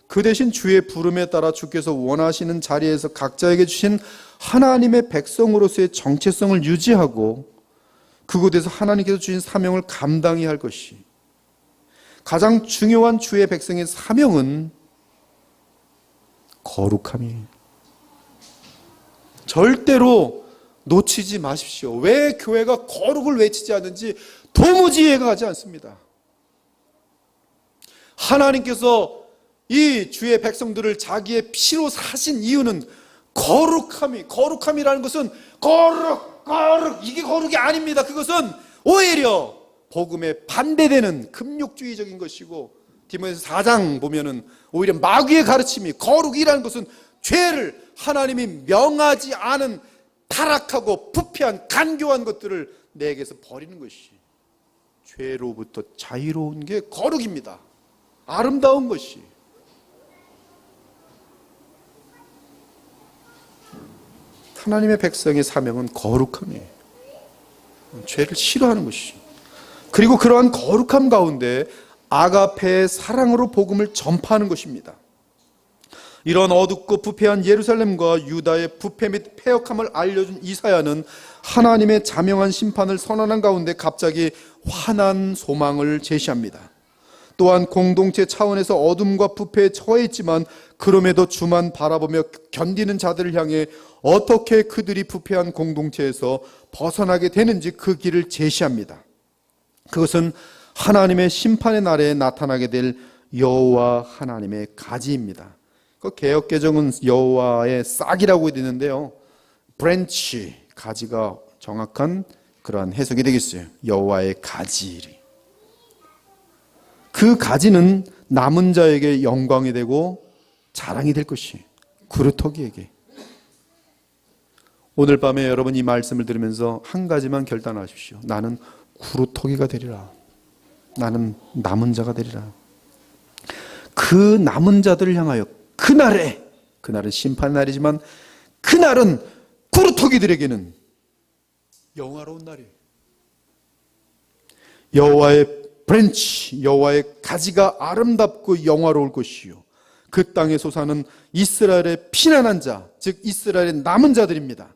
그 대신 주의 부름에 따라 주께서 원하시는 자리에서 각자에게 주신 하나님의 백성으로서의 정체성을 유지하고 그곳에서 하나님께서 주신 사명을 감당해야 할 것이, 가장 중요한 주의 백성의 사명은 거룩함이에요. 절대로 놓치지 마십시오. 왜 교회가 거룩을 외치지 않는지 도무지 이해가 가지 않습니다. 하나님께서 이 주의 백성들을 자기의 피로 사신 이유는 거룩함이라는 것은 거룩 이게 거룩이 아닙니다. 그것은 오히려 복음에 반대되는 금욕주의적인 것이고, 디모데서 4장 보면은 오히려 마귀의 가르침이, 거룩이라는 것은 죄를 하나님이 명하지 않은 타락하고 부패한 간교한 것들을 내게서 버리는 것이, 죄로부터 자유로운 게 거룩입니다. 아름다운 것이. 하나님의 백성의 사명은 거룩함이에요. 죄를 싫어하는 것이. 그리고 그러한 거룩함 가운데 아가페의 사랑으로 복음을 전파하는 것입니다. 이런 어둡고 부패한 예루살렘과 유다의 부패 및 패역함을 알려준 이사야는 하나님의 자명한 심판을 선언한 가운데 갑자기 환한 소망을 제시합니다. 또한 공동체 차원에서 어둠과 부패에 처해 있지만 그럼에도 주만 바라보며 견디는 자들을 향해 어떻게 그들이 부패한 공동체에서 벗어나게 되는지 그 길을 제시합니다. 그것은 하나님의 심판의 날에 나타나게 될 여호와 하나님의 가지입니다. 그 개역개정은 여호와의 싹이라고 되어 있는데요, 브랜치, 가지가 정확한 그러한 해석이 되겠어요. 여호와의 가지. 그 가지는 남은 자에게 영광이 되고 자랑이 될 것이, 구루터기에게. 오늘 밤에 여러분 이 말씀을 들으면서 한 가지만 결단하십시오. 나는 구루터기가 되리라. 나는 남은 자가 되리라. 그 남은 자들을 향하여 그날은 심판의 날이지만 그날은 구루터기들에게는 영화로운 날이에요. 여호와의 브랜치, 여호와의 가지가 아름답고 영화로울 것이요, 그 땅에 솟아는 이스라엘의 피난한 자, 즉 이스라엘의 남은 자들입니다.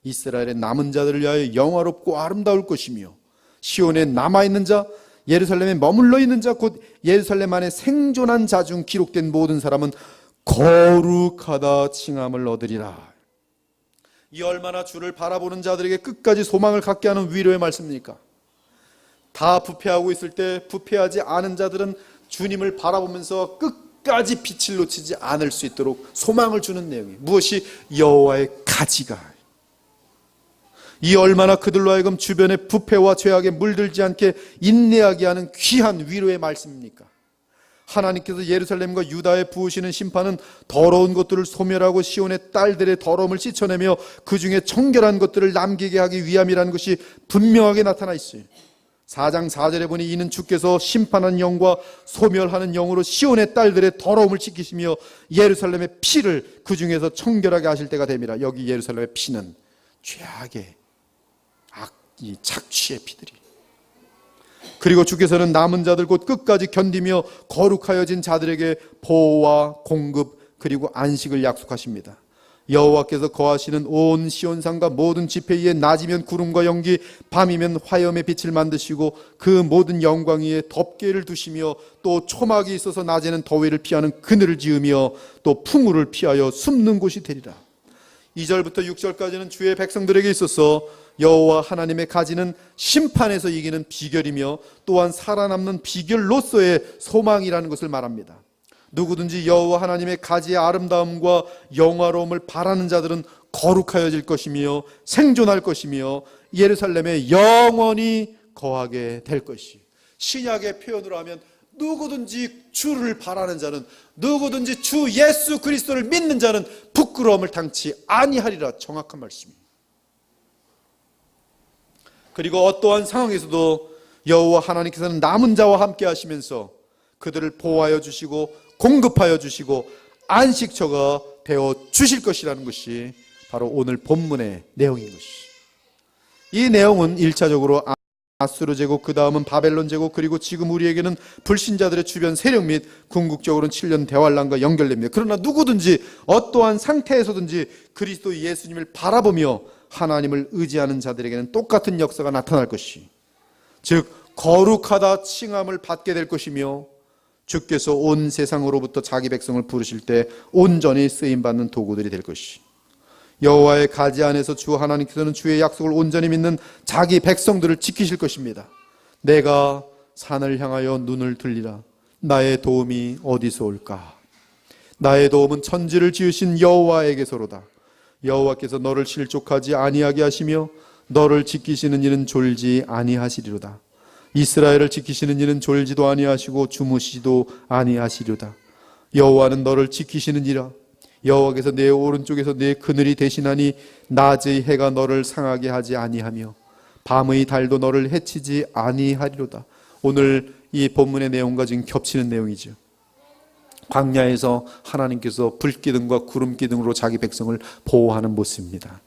이스라엘의 남은 자들을 위하여 영화롭고 아름다울 것이며, 시온에 남아있는 자, 예루살렘에 머물러 있는 자, 곧 예루살렘 안에 생존한 자 중 기록된 모든 사람은 거룩하다 칭함을 얻으리라. 이 얼마나 주를 바라보는 자들에게 끝까지 소망을 갖게 하는 위로의 말씀입니까? 다 부패하고 있을 때 부패하지 않은 자들은 주님을 바라보면서 끝까지 빛을 놓치지 않을 수 있도록 소망을 주는 내용이에요. 무엇이? 여호와의 가지가. 이 얼마나 그들로 하여금 주변의 부패와 죄악에 물들지 않게 인내하게 하는 귀한 위로의 말씀입니까? 하나님께서 예루살렘과 유다에 부으시는 심판은 더러운 것들을 소멸하고 시온의 딸들의 더러움을 씻어내며 그 중에 청결한 것들을 남기게 하기 위함이라는 것이 분명하게 나타나 있어요. 4장 4절에 보니 이는 주께서 심판하는 영과 소멸하는 영으로 시온의 딸들의 더러움을 씻기시며 예루살렘의 피를 그 중에서 청결하게 하실 때가 됨이라. 여기 예루살렘의 피는 죄악의 이 착취의 피들이. 그리고 주께서는 남은 자들 곧 끝까지 견디며 거룩하여진 자들에게 보호와 공급 그리고 안식을 약속하십니다. 여호와께서 거하시는 온 시온산과 모든 지폐 위에 낮이면 구름과 연기, 밤이면 화염의 빛을 만드시고 그 모든 영광 위에 덮개를 두시며 또 초막이 있어서 낮에는 더위를 피하는 그늘을 지으며 또 풍우를 피하여 숨는 곳이 되리라. 2절부터 6절까지는 주의 백성들에게 있어서 여호와 하나님의 가지는 심판에서 이기는 비결이며 또한 살아남는 비결로서의 소망이라는 것을 말합니다. 누구든지 여호와 하나님의 가지의 아름다움과 영화로움을 바라는 자들은 거룩하여질 것이며 생존할 것이며 예루살렘에 영원히 거하게 될 것이. 신약의 표현으로 하면 누구든지 주를 바라는 자는, 누구든지 주 예수 그리스도를 믿는 자는 부끄러움을 당치 아니하리라. 정확한 말씀입니다. 그리고 어떠한 상황에서도 여호와 하나님께서는 남은 자와 함께 하시면서 그들을 보호하여 주시고 공급하여 주시고 안식처가 되어 주실 것이라는 것이 바로 오늘 본문의 내용인 것이. 이 내용은 1차적으로 아수르 제국, 그 다음은 바벨론 제국, 그리고 지금 우리에게는 불신자들의 주변 세력 및 궁극적으로는 7년 대환란과 연결됩니다. 그러나 누구든지 어떠한 상태에서든지 그리스도 예수님을 바라보며 하나님을 의지하는 자들에게는 똑같은 역사가 나타날 것이, 즉 거룩하다 칭함을 받게 될 것이며 주께서 온 세상으로부터 자기 백성을 부르실 때 온전히 쓰임받는 도구들이 될 것이, 여호와의 가지 안에서 주 하나님께서는 주의 약속을 온전히 믿는 자기 백성들을 지키실 것입니다. 내가 산을 향하여 눈을 들리라. 나의 도움이 어디서 올까? 나의 도움은 천지를 지으신 여호와에게서로다. 여호와께서 너를 실족하지 아니하게 하시며 너를 지키시는 이는 졸지 아니하시리로다. 이스라엘을 지키시는 이는 졸지도 아니하시고 주무시지도 아니하시리로다. 여호와는 너를 지키시느니라. 여호와께서 내 오른쪽에서 내 그늘이 되시나니 낮의 해가 너를 상하게 하지 아니하며 밤의 달도 너를 해치지 아니하리로다. 오늘 이 본문의 내용과 지금 겹치는 내용이죠. 광야에서 하나님께서 불기둥과 구름기둥으로 자기 백성을 보호하는 모습입니다.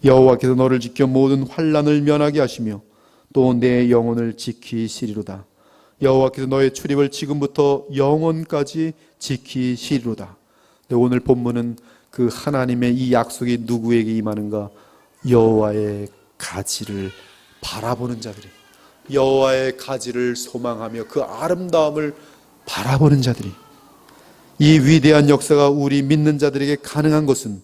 여호와께서 너를 지켜 모든 환난을 면하게 하시며 또 내 영혼을 지키시리로다. 여호와께서 너의 출입을 지금부터 영원까지 지키시리로다. 오늘 본문은 그 하나님의 이 약속이 누구에게 임하는가? 여호와의 가지를 바라보는 자들이, 여호와의 가지를 소망하며 그 아름다움을 바라보는 자들이. 이 위대한 역사가 우리 믿는 자들에게 가능한 것은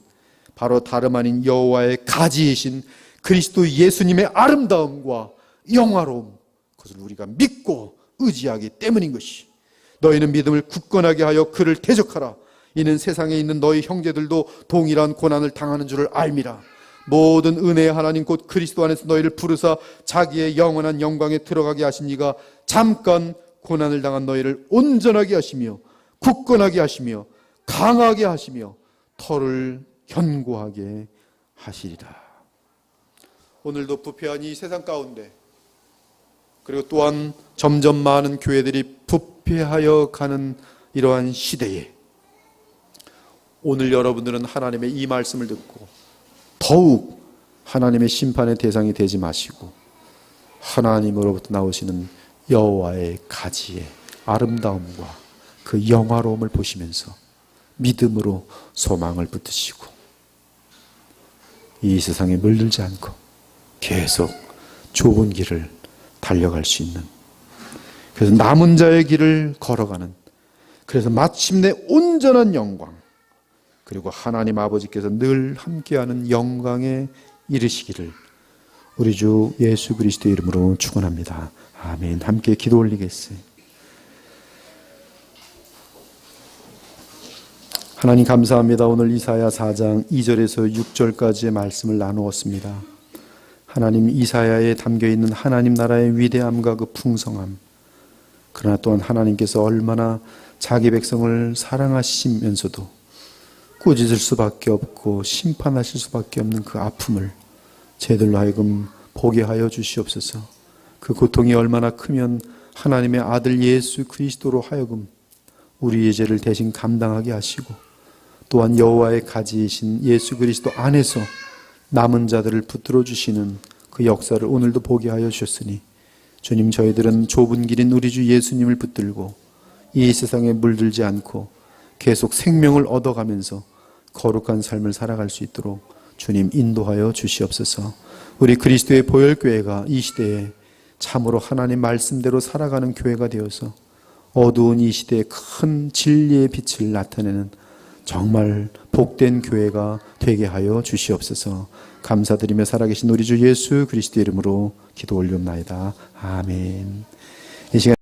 바로 다름 아닌 여호와의 가지이신 그리스도 예수님의 아름다움과 영화로움, 그것을 우리가 믿고 의지하기 때문인 것이. 너희는 믿음을 굳건하게 하여 그를 대적하라. 이는 세상에 있는 너희 형제들도 동일한 고난을 당하는 줄을 알미라. 모든 은혜의 하나님 곧 그리스도 안에서 너희를 부르사 자기의 영원한 영광에 들어가게 하신 이가 잠깐 고난을 당한 너희를 온전하게 하시며 굳건하게 하시며 강하게 하시며 터를 견고하게 하시리라. 오늘도 부패한 이 세상 가운데, 그리고 또한 점점 많은 교회들이 부패하여 가는 이러한 시대에 오늘 여러분들은 하나님의 이 말씀을 듣고 더욱 하나님의 심판의 대상이 되지 마시고 하나님으로부터 나오시는 여호와의 가지의 아름다움과 그 영화로움을 보시면서 믿음으로 소망을 붙드시고 이 세상에 물들지 않고 계속 좁은 길을 달려갈 수 있는, 그래서 남은 자의 길을 걸어가는, 그래서 마침내 온전한 영광, 그리고 하나님 아버지께서 늘 함께하는 영광에 이르시기를 우리 주 예수 그리스도의 이름으로 축원합니다. 아멘. 함께 기도 올리겠어요. 하나님 감사합니다. 오늘 이사야 4장 2절에서 6절까지의 말씀을 나누었습니다. 하나님, 이사야에 담겨있는 하나님 나라의 위대함과 그 풍성함, 그러나 또한 하나님께서 얼마나 자기 백성을 사랑하시면서도 꾸짖을 수밖에 없고 심판하실 수밖에 없는 그 아픔을 저희들로 하여금 보게 하여 주시옵소서. 그 고통이 얼마나 크면 하나님의 아들 예수 그리스도로 하여금 우리의 죄를 대신 감당하게 하시고 또한 여호와의 가지이신 예수 그리스도 안에서 남은 자들을 붙들어 주시는 그 역사를 오늘도 보게 하여 주셨으니 주님, 저희들은 좁은 길인 우리 주 예수님을 붙들고 이 세상에 물들지 않고 계속 생명을 얻어가면서 거룩한 삶을 살아갈 수 있도록 주님 인도하여 주시옵소서. 우리 그리스도의 보혈교회가 이 시대에 참으로 하나님 말씀대로 살아가는 교회가 되어서 어두운 이 시대에 큰 진리의 빛을 나타내는 정말 복된 교회가 되게 하여 주시옵소서. 감사드리며 살아계신 우리 주 예수 그리스도의 이름으로 기도 올리옵나이다. 아멘. 이 시간